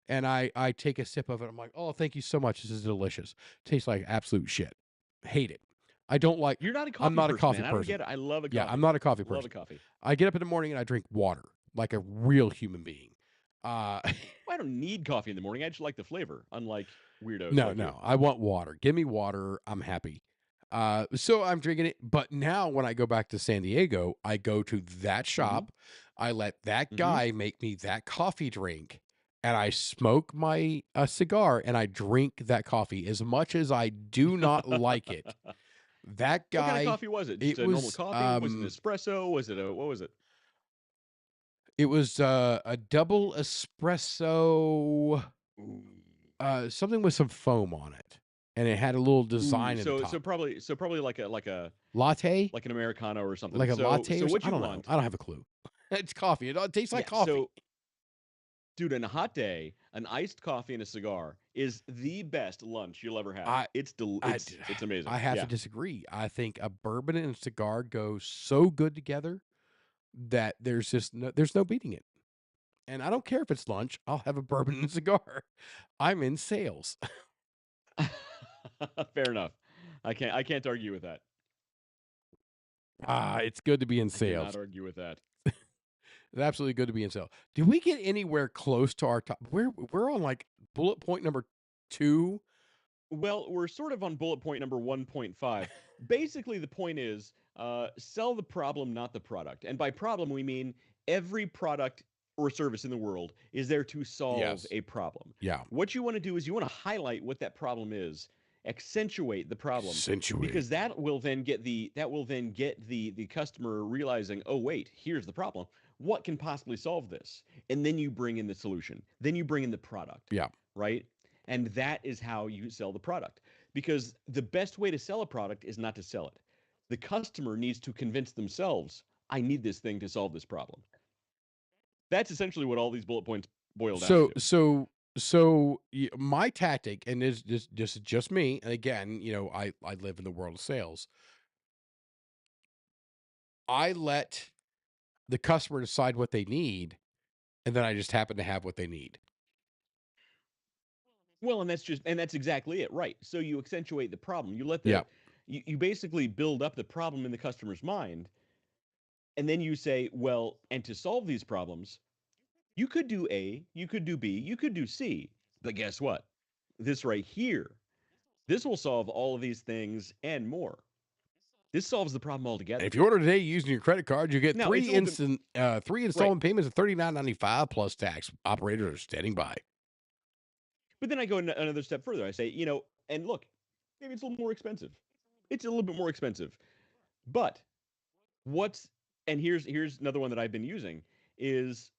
And I take a sip of it. I'm like, oh, thank you so much. This is delicious. Tastes like absolute shit. Hate it. I don't like. You're not a coffee. I'm not person, a coffee man. person. I don't get it. I love a coffee. Yeah, I'm not a coffee person. Love a coffee. I get up in the morning and I drink water like a real human being. Well, I don't need coffee in the morning. I just like the flavor, unlike weirdos. No. I want water. Give me water. I'm happy. So I'm drinking it. But now when I go back to San Diego, I go to that shop. I let that guy make me that coffee drink. And I smoke my cigar and I drink that coffee as much as I do not like it. That guy. What kind of coffee was it? Just a normal coffee? Was it an espresso? Was it what was it? It was a double espresso, something with some foam on it, and it had a little design in the top. So probably like a latte, like an Americano or something. Like a latte. So what I don't know. I don't have a clue. It's coffee. It tastes like coffee. So, dude, on a hot day, an iced coffee and a cigar is the best lunch you'll ever have. It's amazing. I have to disagree. I think a bourbon and a cigar go so good together that there's no beating it. And I don't care if it's lunch. I'll have a bourbon and a cigar. I'm in sales. Fair enough. I can't argue with that. It's good to be in I sales. cannot argue with that. It's absolutely good to be in sales. Did we get anywhere close to our top? We're on like bullet point number 2. Well, we're sort of on bullet point number 1.5. Basically, the point is sell the problem, not the product. And by problem, we mean every product or service in the world is there to solve a problem. Yeah. What you want to do is you want to highlight what that problem is, accentuate the problem, because that will then get the customer realizing, oh wait, here's the problem. What can possibly solve this? And then you bring in the solution. Then you bring in the product. Yeah. Right? And that is how you sell the product. Because the best way to sell a product is not to sell it. The customer needs to convince themselves, I need this thing to solve this problem. That's essentially what all these bullet points boil down to. So my tactic, and this is just me, and again, I live in the world of sales. I let the customer decide what they need, and then I just happen to have what they need. Well, and that's exactly it, right? So you accentuate the problem. You let you basically build up the problem in the customer's mind, and then you say, well, and to solve these problems, you could do A, you could do B, you could do C, but guess what? This right here, this will solve all of these things and more. This solves the problem altogether. And if you order today using your credit card, you get three installment payments of $39.95 plus tax. Operators are standing by. But then I go another step further. I say, and look, maybe it's a little more expensive. It's a little bit more expensive. But what's and here's another one that I've been using is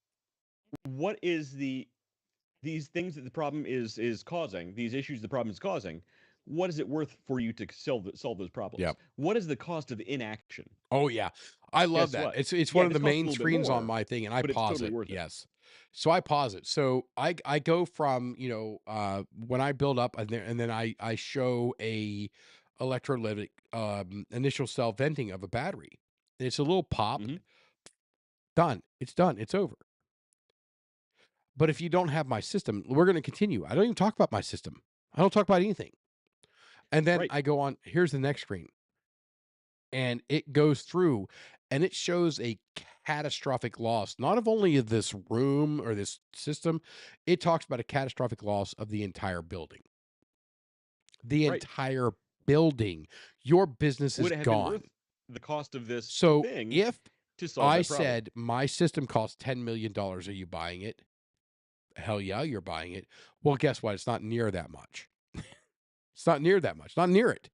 what is these things that the problem is causing, these issues the problem is causing, what is it worth for you to solve those problems? Yep. What is the cost of inaction? Oh yeah. I love Guess that. what? It's Yeah, one of this the costs a main little bit screens on more, my thing, and I but it's pause totally it. worth it. Yes. So I pause it. So I go from, when I build up and then I show a electrolytic initial cell venting of a battery. And it's a little pop. Mhm. Done. It's done. It's over. But if you don't have my system, we're going to continue. I don't even talk about my system. I don't talk about anything. And then Right. I go on, here's the next screen. And it goes through and it shows a catastrophic loss, not of only of this room or this system, it talks about a catastrophic loss of the entire building. The Right. entire building. Your business is Would it have been gone. worth the cost of this So thing if to solve I that problem? said my system costs $10 million, are you buying it? Hell yeah, you're buying it. Well, guess what? It's not near that much. It's not near that much. Not near it.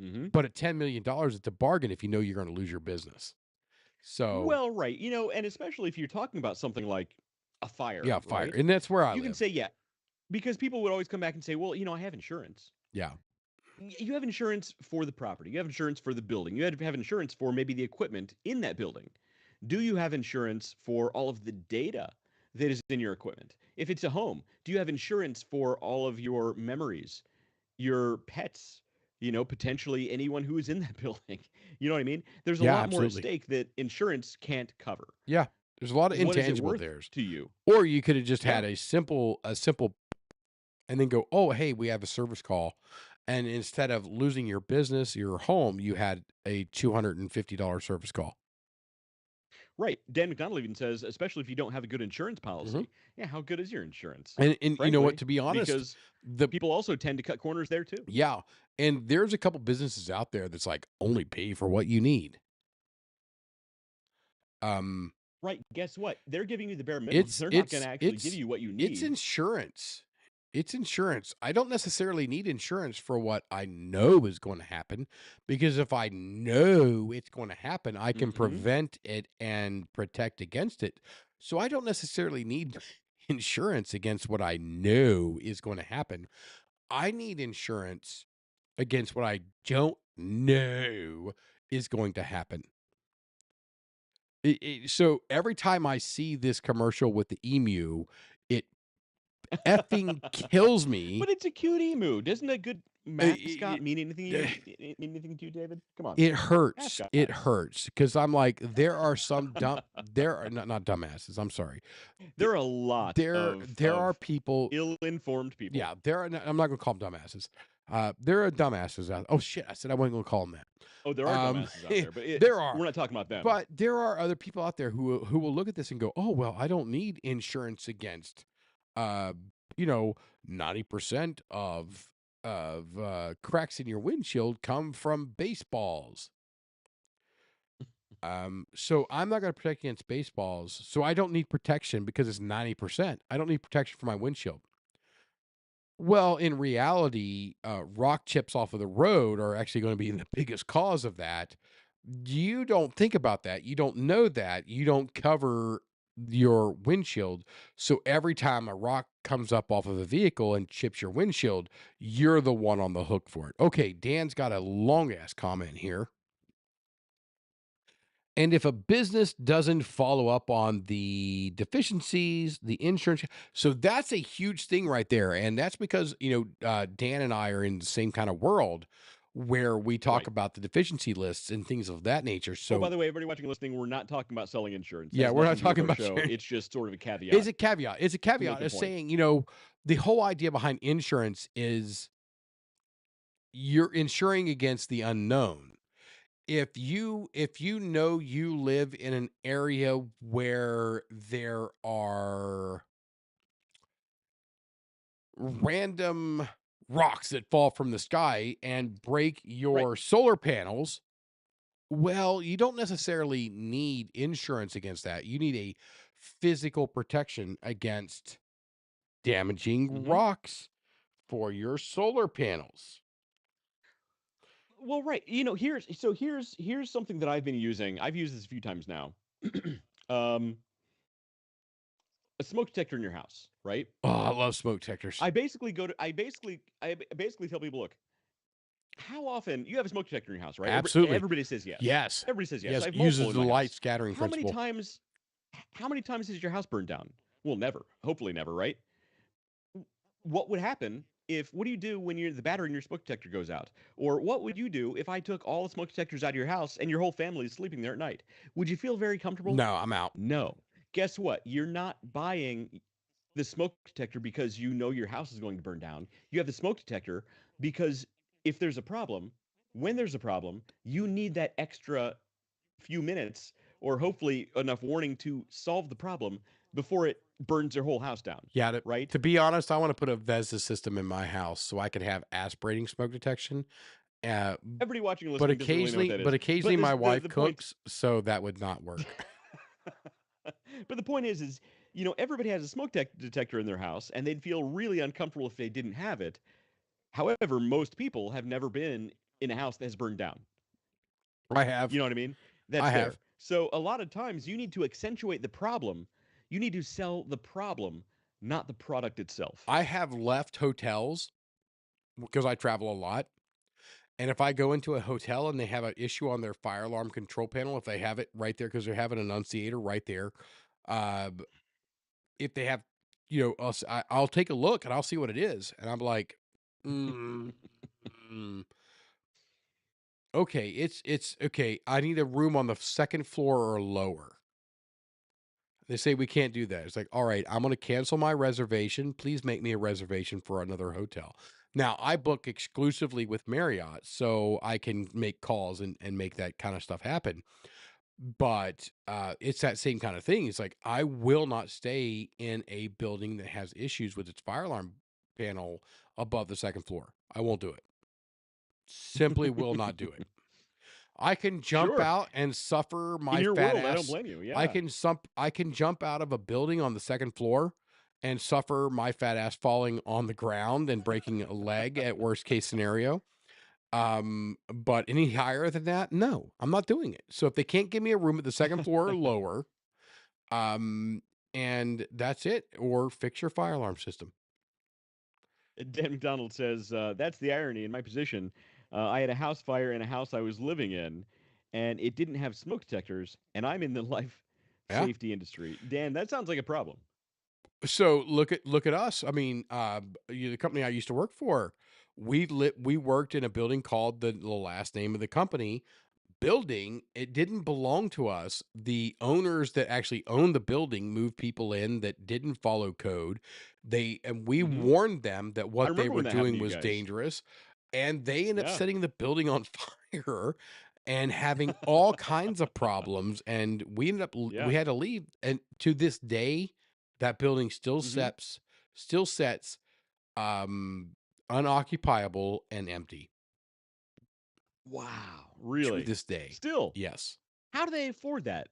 Mhm. But at $10 million, it's a bargain if you know you're going to lose your business. So, Well, right. And especially if you're talking about something like a fire, yeah, fire. right? And that's where I You can live. say, yeah, because people would always come back and say, well, I have insurance. Yeah. You have insurance for the property. You have insurance for the building. You have insurance for maybe the equipment in that building. Do you have insurance for all of the data that is in your equipment? If it's a home, do you have insurance for all of your memories, your pets, potentially anyone who is in that building? You know what I mean? There's a Yeah, lot more at absolutely. stake that insurance can't cover. Yeah. There's a lot of What is it intangible worth theirs. to you? Or you could have just had Yeah. a simple and then go, oh, hey, we have a service call. And instead of losing your business, your home, you had a $250 service call. Right. Dan McDonald even says, especially if you don't have a good insurance policy. Mhm. Yeah, how good is your insurance? And you know what, Frankly, to be honest, because the people also tend to cut corners there too. yeah, and there's a couple businesses out there that's like only pay for what you need. Right. Guess what? They're giving you the bare minimum. It's They're not going it's to actually give you what you it's need. insurance. It's insurance. I don't necessarily need insurance for what I know is going to happen, because if I know it's going to happen, I can Mhm. prevent it and protect against it. So I don't necessarily need insurance against what I know is going to happen. I need insurance against what I don't know is going to happen. So every time I see this commercial with the emu, it effing kills me. But it's a cute emu. Doesn't a good mascot mean anything to you, David? Come on. It hurts. It Mascots. hurts because I'm like, there are some there are not dumbasses. I'm sorry. There are a lot There are of people. ill-informed people. Yeah, there are. I'm not going to call them dumbasses. There are dumbasses out. Oh shit! I said I wasn't going to call them that. Oh, there are dumbasses out there, but there are. We're not talking about them. But there are other people out there who will look at this and go, "Oh well, I don't need insurance against, 90% of cracks in your windshield come from baseballs. So I'm not going to protect against baseballs. So I don't need protection because it's 90%. I don't need protection for my windshield." Well, in reality, rock chips off of the road are actually going to be the biggest cause of that. You don't think about that. You don't know that. You don't cover your windshield. So every time a rock comes up off of a vehicle and chips your windshield, you're the one on the hook for it. Okay, Dan's got a long ass comment here. And if a business doesn't follow up on the deficiencies, the insurance, so that's a huge thing right there. And that's because, Dan and I are in the same kind of world where we talk Right. about the deficiency lists and things of that nature. So, Oh, by the way, everybody watching and listening, we're not talking about selling insurance. That yeah, has we're not nothing to do talking with our about show. sharing. It's just sort of a caveat. It's a caveat. It's a caveat the of point. saying, the whole idea behind insurance is you're insuring against the unknown. If you know you live in an area where there are random rocks that fall from the sky and break your solar panels, well, you don't necessarily need insurance against that. You need a physical protection against damaging Mhm. rocks for your solar panels. Well, right. Here's something that I've been using. I've used this a few times now. um, a smoke detector in your house, right? Oh, I love smoke detectors. I basically tell people, look, how often you have a smoke detector in your house, right? Absolutely. Everybody says yes. Yes. Everybody says yes. Yes. I have multiple Uses in the my light house. scattering How many principle. times? How many times has your house burned down? Well, never. Hopefully, never. Right? What would happen if? What do you do when the battery in your smoke detector goes out? Or what would you do if I took all the smoke detectors out of your house and your whole family is sleeping there at night? Would you feel very comfortable? No, I'm out. No. Guess what? You're not buying the smoke detector because you know your house is going to burn down. You have the smoke detector because if there's a problem, when there's a problem, you need that extra few minutes or hopefully enough warning to solve the problem before it burns your whole house down. Yeah. Right? To be honest, I want to put a VESA system in my house so I could have aspirating smoke detection. Everybody watching and But listening doesn't really know what that is. occasionally my wife the point cooks, so that would not work. but the point is everybody has a smoke detector in their house and they'd feel really uncomfortable if they didn't have it. However, most people have never been in a house that has burned down. I have. You know what I mean? I That's have. there. So a lot of times you need to accentuate the problem. You need to sell the problem, not the product itself. I have left hotels because I travel a lot. And if I go into a hotel and they have an issue on their fire alarm control panel, if they have it right there because they have an annunciator right there, uh, if they have, I'll take a look and I'll see what it is, and I'm like, mm, okay, it's okay. I need a room on the second floor or lower. They say we can't do that. It's like, all right, I'm going to cancel my reservation. Please make me a reservation for another hotel. Now, I book exclusively with Marriott, so I can make calls and make that kind of stuff happen. But it's that same kind of thing. It's like, I will not stay in a building that has issues with its fire alarm panel above the second floor. I won't do it. Simply will not do it. I can jump Sure. out and suffer my In your fat world, ass. I don't blame you. Yeah. I can jump out of a building on the second floor and suffer my fat ass falling on the ground and breaking a leg at worst case scenario. But any higher than that, no, I'm not doing it. So if they can't give me a room at the second floor or lower, and that's it, or fix your fire alarm system. Dan McDonald says, that's the irony in my position. I had a house fire in a house I was living in, and it didn't have smoke detectors, and I'm in the life Yeah. safety industry. Dan, that sounds like a problem. So look at us. I mean, the company I used to work for, we worked in a building called the last name of the company building. It didn't belong to us. The owners that actually owned the building moved people in that didn't follow code. We warned them that what they were doing was dangerous, and they ended up setting the building on fire and having all kinds of problems. And we ended up we had to leave. And to this day, that building still sets unoccupiable and empty. Wow, really? To this day. Still? Yes. How do they afford that?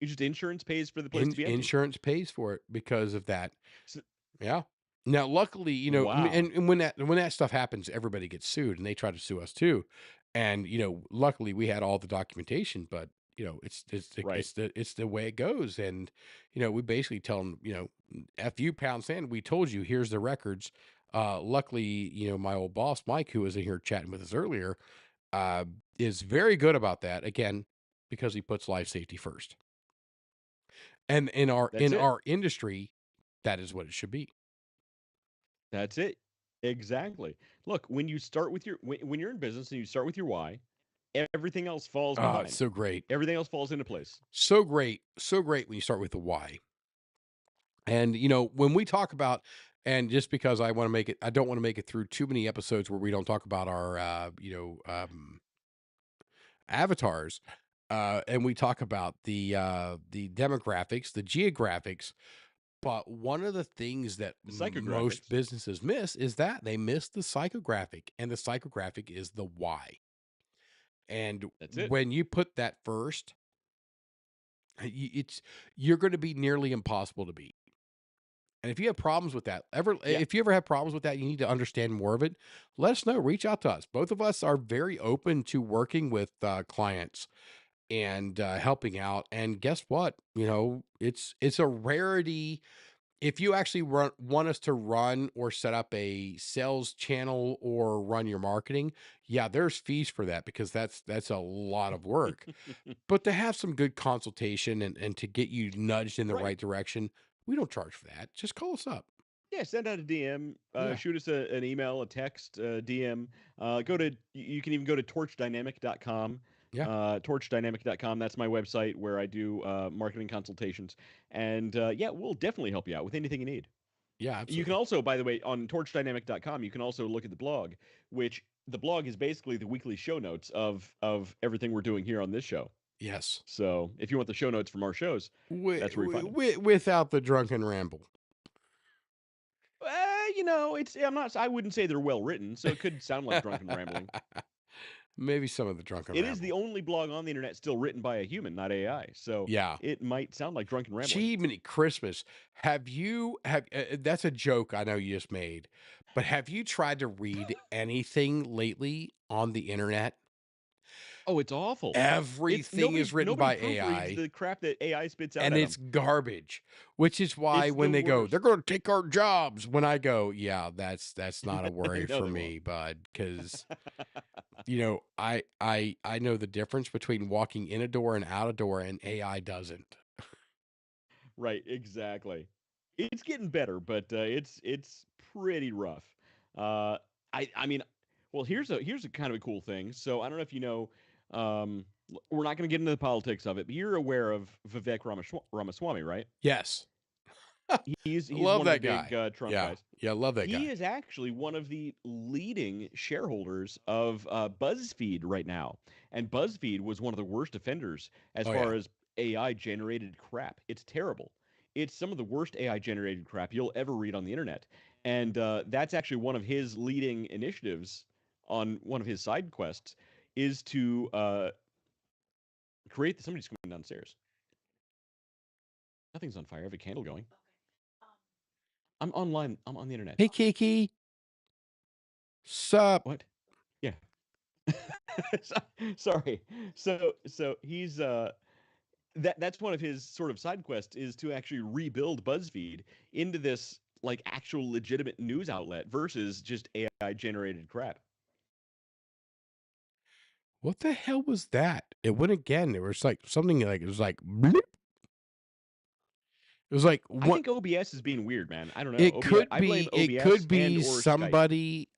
Just insurance pays for the place to be empty? Insurance pays for it because of that. Yeah. Now, luckily, Wow. and when that stuff happens, everybody gets sued, and they try to sue us too. And luckily we had all the documentation, but it's the way it goes. And we basically tell them, F you, pound sand. We told you, here's the records. Luckily, my old boss Mike, who was in here chatting with us earlier, is very good about that. Again, because he puts life safety first. And in our industry, that is what it should be. That's it. Exactly. Look, when you start with when you're in business and you start with your why, everything else falls behind. It's so great. Everything else falls into place. So great when you start with the why. And when we talk about, and just because I don't want to make it through too many episodes where we don't talk about our avatars, and we talk about the demographics, the geographics. But one of the things that most businesses miss is that they miss the psychographic, and the psychographic is the why. And when you put that first, you're going to be nearly impossible to beat. And if you have problems with that, Yeah. if you ever have problems with that, you need to understand more of it. Let us know. Reach out to us. Both of us are very open to working with clients and helping out. And guess what? It's a rarity. If you actually want us to run or set up a sales channel or run your marketing, yeah, there's fees for that because that's a lot of work. But to have some good consultation and to get you nudged in the Right. right direction, we don't charge for that. Just call us up. Yeah, send out a DM, Yeah. shoot us an email, a text, DM. You can even go to torchdynamic.com. Yeah. Torchdynamic.com. That's my website where I do marketing consultations. And yeah, we'll definitely help you out with anything you need. Yeah, You absolutely. can also, by the way, on torchdynamic.com, you can also look at the blog, which the blog is basically the weekly show notes of everything we're doing here on this show. Yes. So if you want the show notes from our shows, that's where you find them. Without the drunken ramble. I wouldn't say they're well written, so it could sound like drunken rambling. Maybe some of the drunken It ramble. is the only blog on the internet still written by a human, not AI. So yeah, it might sound like drunken rambling. Jiminy Christmas. That's a joke I know you just made, but have you tried to read anything lately on the internet? Oh, it's awful. Everything is written by proofreads AI. the crap that AI spits out And at it's them. garbage, which is why It's when the they go, worst. they're going to take our jobs. When I go, yeah, that's not a worry No, for they me, bud, because I know the difference between walking in a door and out a door, and AI doesn't. Right, exactly. It's getting better, but it's pretty rough. I mean, well, here's a kind of a cool thing. So I don't know if you know, we're not going to get into the politics of it, but you're aware of Vivek Ramaswamy, right? Yes, He's love one of the that big guy. Trump Yeah, guys. yeah, love that He guy. is actually one of the leading shareholders of BuzzFeed right now, and BuzzFeed was one of the worst offenders as Oh, far yeah. as AI generated crap. It's terrible. It's some of the worst AI generated crap you'll ever read on the internet, and that's actually one of his leading initiatives on one of his side quests is to create. Somebody's coming downstairs. Nothing's on fire. I have a candle going. I'm online. I'm on the internet. Hey, Kiki, sup? What? Yeah. Sorry. So he's that's one of his sort of side quests is to actually rebuild BuzzFeed into this like actual legitimate news outlet versus just AI generated crap. What the hell was that? It went again. It was like something like it was like bloop. It was like I what? think OBS is being weird, man. I don't know. It could I blame be. It OBS could and be or Skype. somebody.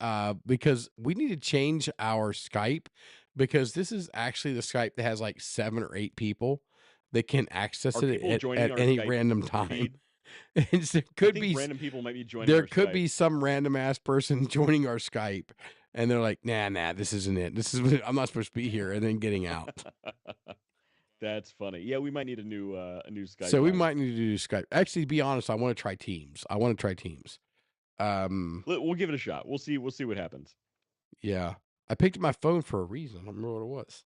Because we need to change our Skype because this is actually the Skype that has like 7 or 8 people that can access Are it people joining at our any Skype random time. feed? And so it I could think be random people might be joining there our could Skype. be some random ass person joining our Skype, and they're like, nah, this isn't it. This is I'm not supposed to be here, and then getting out. That's funny. Yeah, we might need a new Skype. So we line. might need to do Skype. Actually, to be honest, I want to try Teams. We'll give it a shot. We'll see what happens. Yeah, I picked up my phone for a reason. I don't remember what it was.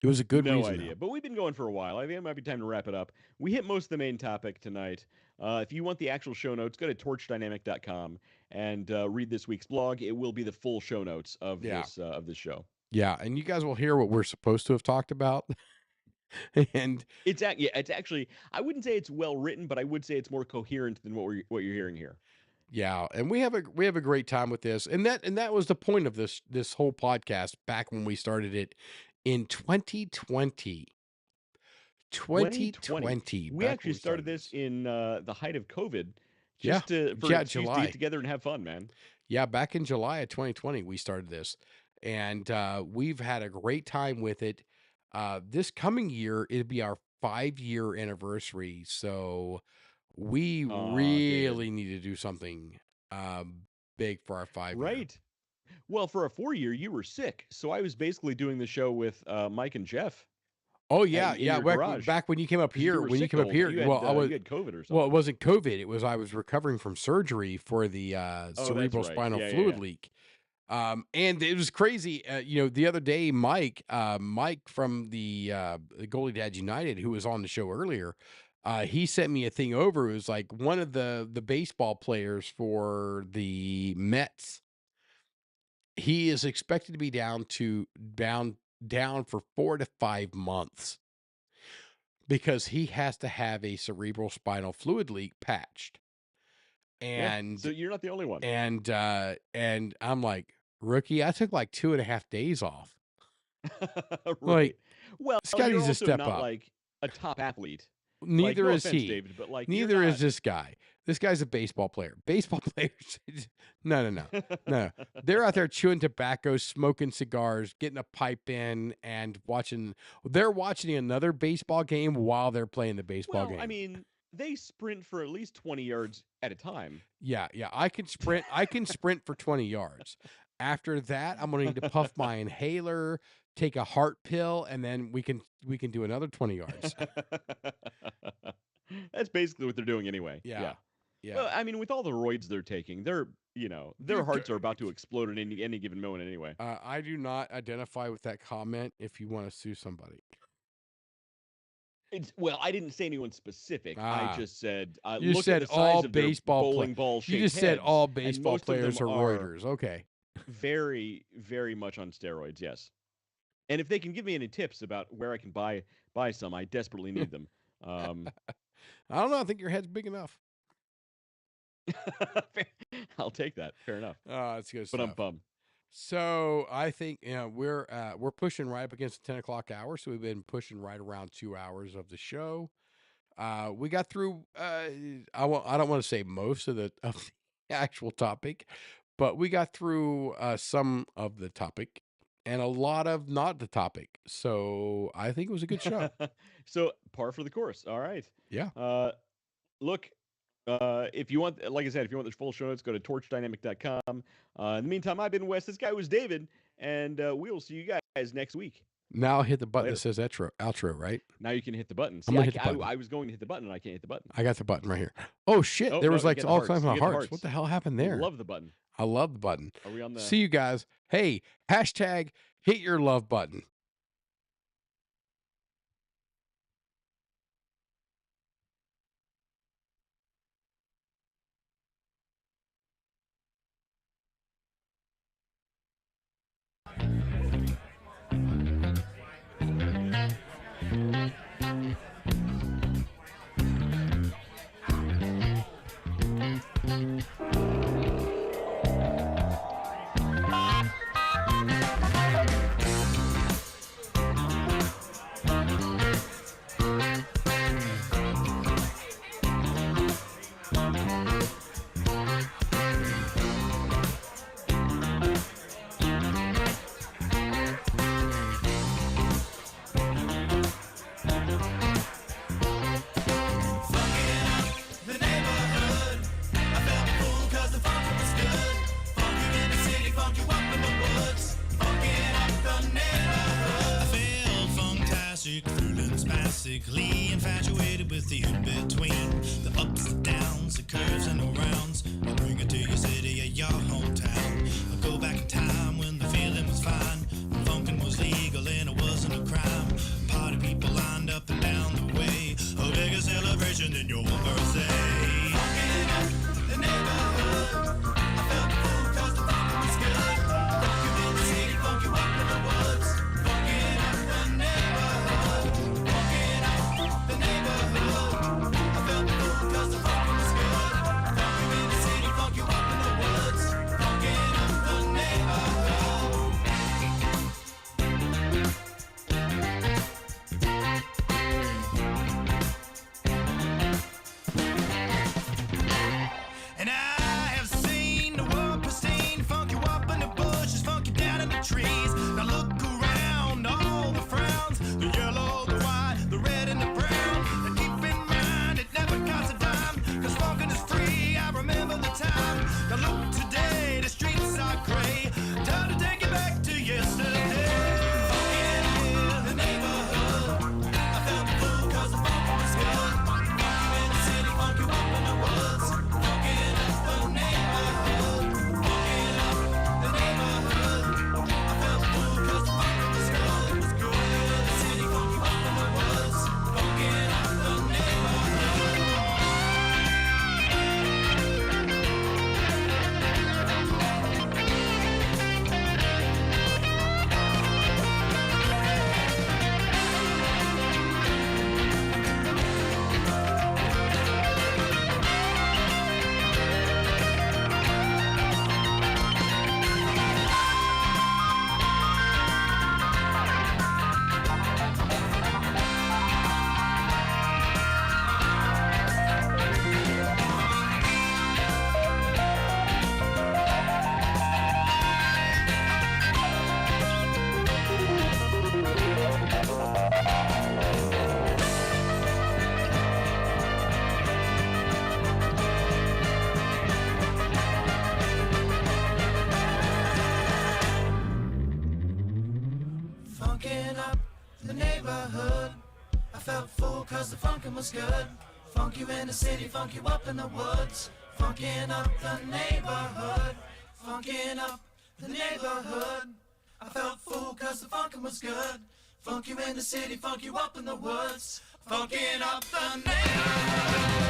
It was a good no reason. idea, but we've been going for a while. I think it might be time to wrap it up. We hit most of the main topic tonight. If you want the actual show notes, go to torchdynamic.com and read this week's blog. It will be the full show notes of this show. Yeah, and you guys will hear what we're supposed to have talked about. And it's actually, I wouldn't say it's well written, but I would say it's more coherent than what you're hearing here. Yeah, and we have a great time with this, and that was the point of this whole podcast back when we started it in 2020. 2020. We actually started this in the height of COVID, just for July. to get together and have fun, man. Yeah, back in July of 2020, we started this, and we've had a great time with it. This coming year, it'll be our 5-year anniversary, so we really need to do something big for our 5-year. Right. Well, for a 4-year, you were sick, so I was basically doing the show with Mike and Jeff. Oh yeah, yeah. Back when you came up here, you had COVID or something. Well, it wasn't COVID. It was I was recovering from surgery for the cerebral spinal fluid leak. And it was crazy. The other day, Mike from the Goalie Dads United, who was on the show earlier, he sent me a thing over. It was like one of the baseball players for the Mets. He is expected to be down for 4 to 5 months because he has to have a cerebral spinal fluid leak patched. And so you're not the only one. And I'm like, rookie, I took like 2.5 days off. Right. Like, well, this guy you're needs to also step not up. like a top athlete. Neither no is offense, he. David, but like Neither is this guy. This guy's a baseball player. Baseball players, no. They're out there chewing tobacco, smoking cigars, getting a pipe in, and watching. They're watching another baseball game while they're playing the baseball game. I mean, they sprint for at least 20 yards at a time. Yeah. I can sprint. I can sprint for 20 yards. After that, I'm going to need to puff my inhaler, take a heart pill, and then we can do another 20 yards. That's basically what they're doing anyway. Yeah. Well, I mean, with all the roids they're taking, their hearts are about to explode at any given moment anyway. I do not identify with that comment if you want to sue somebody. I didn't say anyone specific. I just said you look said at the size all of their baseball bowling ball shaped You just said all baseball players are roiders. Okay. Very, very much on steroids, yes. And if they can give me any tips about where I can buy some, I desperately need them. I don't know. I think your head's big enough. I'll take that. Fair enough. That's good stuff. But I'm bummed. So I think we're pushing right up against the 10 o'clock hour. So we've been pushing right around 2 hours of the show. We got through. I don't want to say most of the actual topic, but we got through some of the topic and a lot of not the topic. So I think it was a good show. So par for the course. All right. Yeah. Look, if you want, like I said, if you want the full show notes, go to torchdynamic.com. In the meantime, I've been Wes. This guy was David, and we will see you guys next week. Now I'll hit the button that says outro, right? Now you can hit the button. See, I was going to hit the button, and I can't hit the button. I got the button right here. Oh, shit. There was like all kinds of hearts. What the hell happened there? I love the button. I love the button. Are we on the... See you guys. Hey, hashtag hit your love button. Basically infatuated with the in-between, the ups, the downs, the curves and the rounds. I'll bring it to your city or your hometown. I'll go back in time when the feeling was fine, when funkin' was legal and it wasn't a crime. Party people lined up and down the way, a bigger celebration than your birthday. Funkin' up the neighborhood, I felt the fool 'cause the funkin' was good. Funk you in the city, funk you up in the woods. Funkin' up the neighborhood, funkin' up the neighborhood. I felt the fool 'cause the funkin' was good. Funk you in the city, funk you up in the woods. Funkin' up the neighborhood. And I have seen the world pristine, funk you up in the bushes, funk you down in the trees. Now look around, all the frowns, the yellow, the white, the red and the brown. And keep in mind, it never costs a dime, 'cause funkin' is free, I remember the time. Now look today, the streets are gray, time to take it back to yesterday. Funkin' in the neighborhood, I felt the fool 'cause the funkin' was good. Funk you in the city, funk you up in the woods. Funkin' up the neighborhood, funkin' up the neighborhood. I felt funkin' up the neighborhood. I felt full cause the funkin' was good. Funk you in the city, funk you up in the woods. Funkin' up the neighborhood. Funkin' up the neighborhood. I felt full cause the funkin' was good. Funk you in the city, funk you up in the woods. Funkin' up the neighborhood.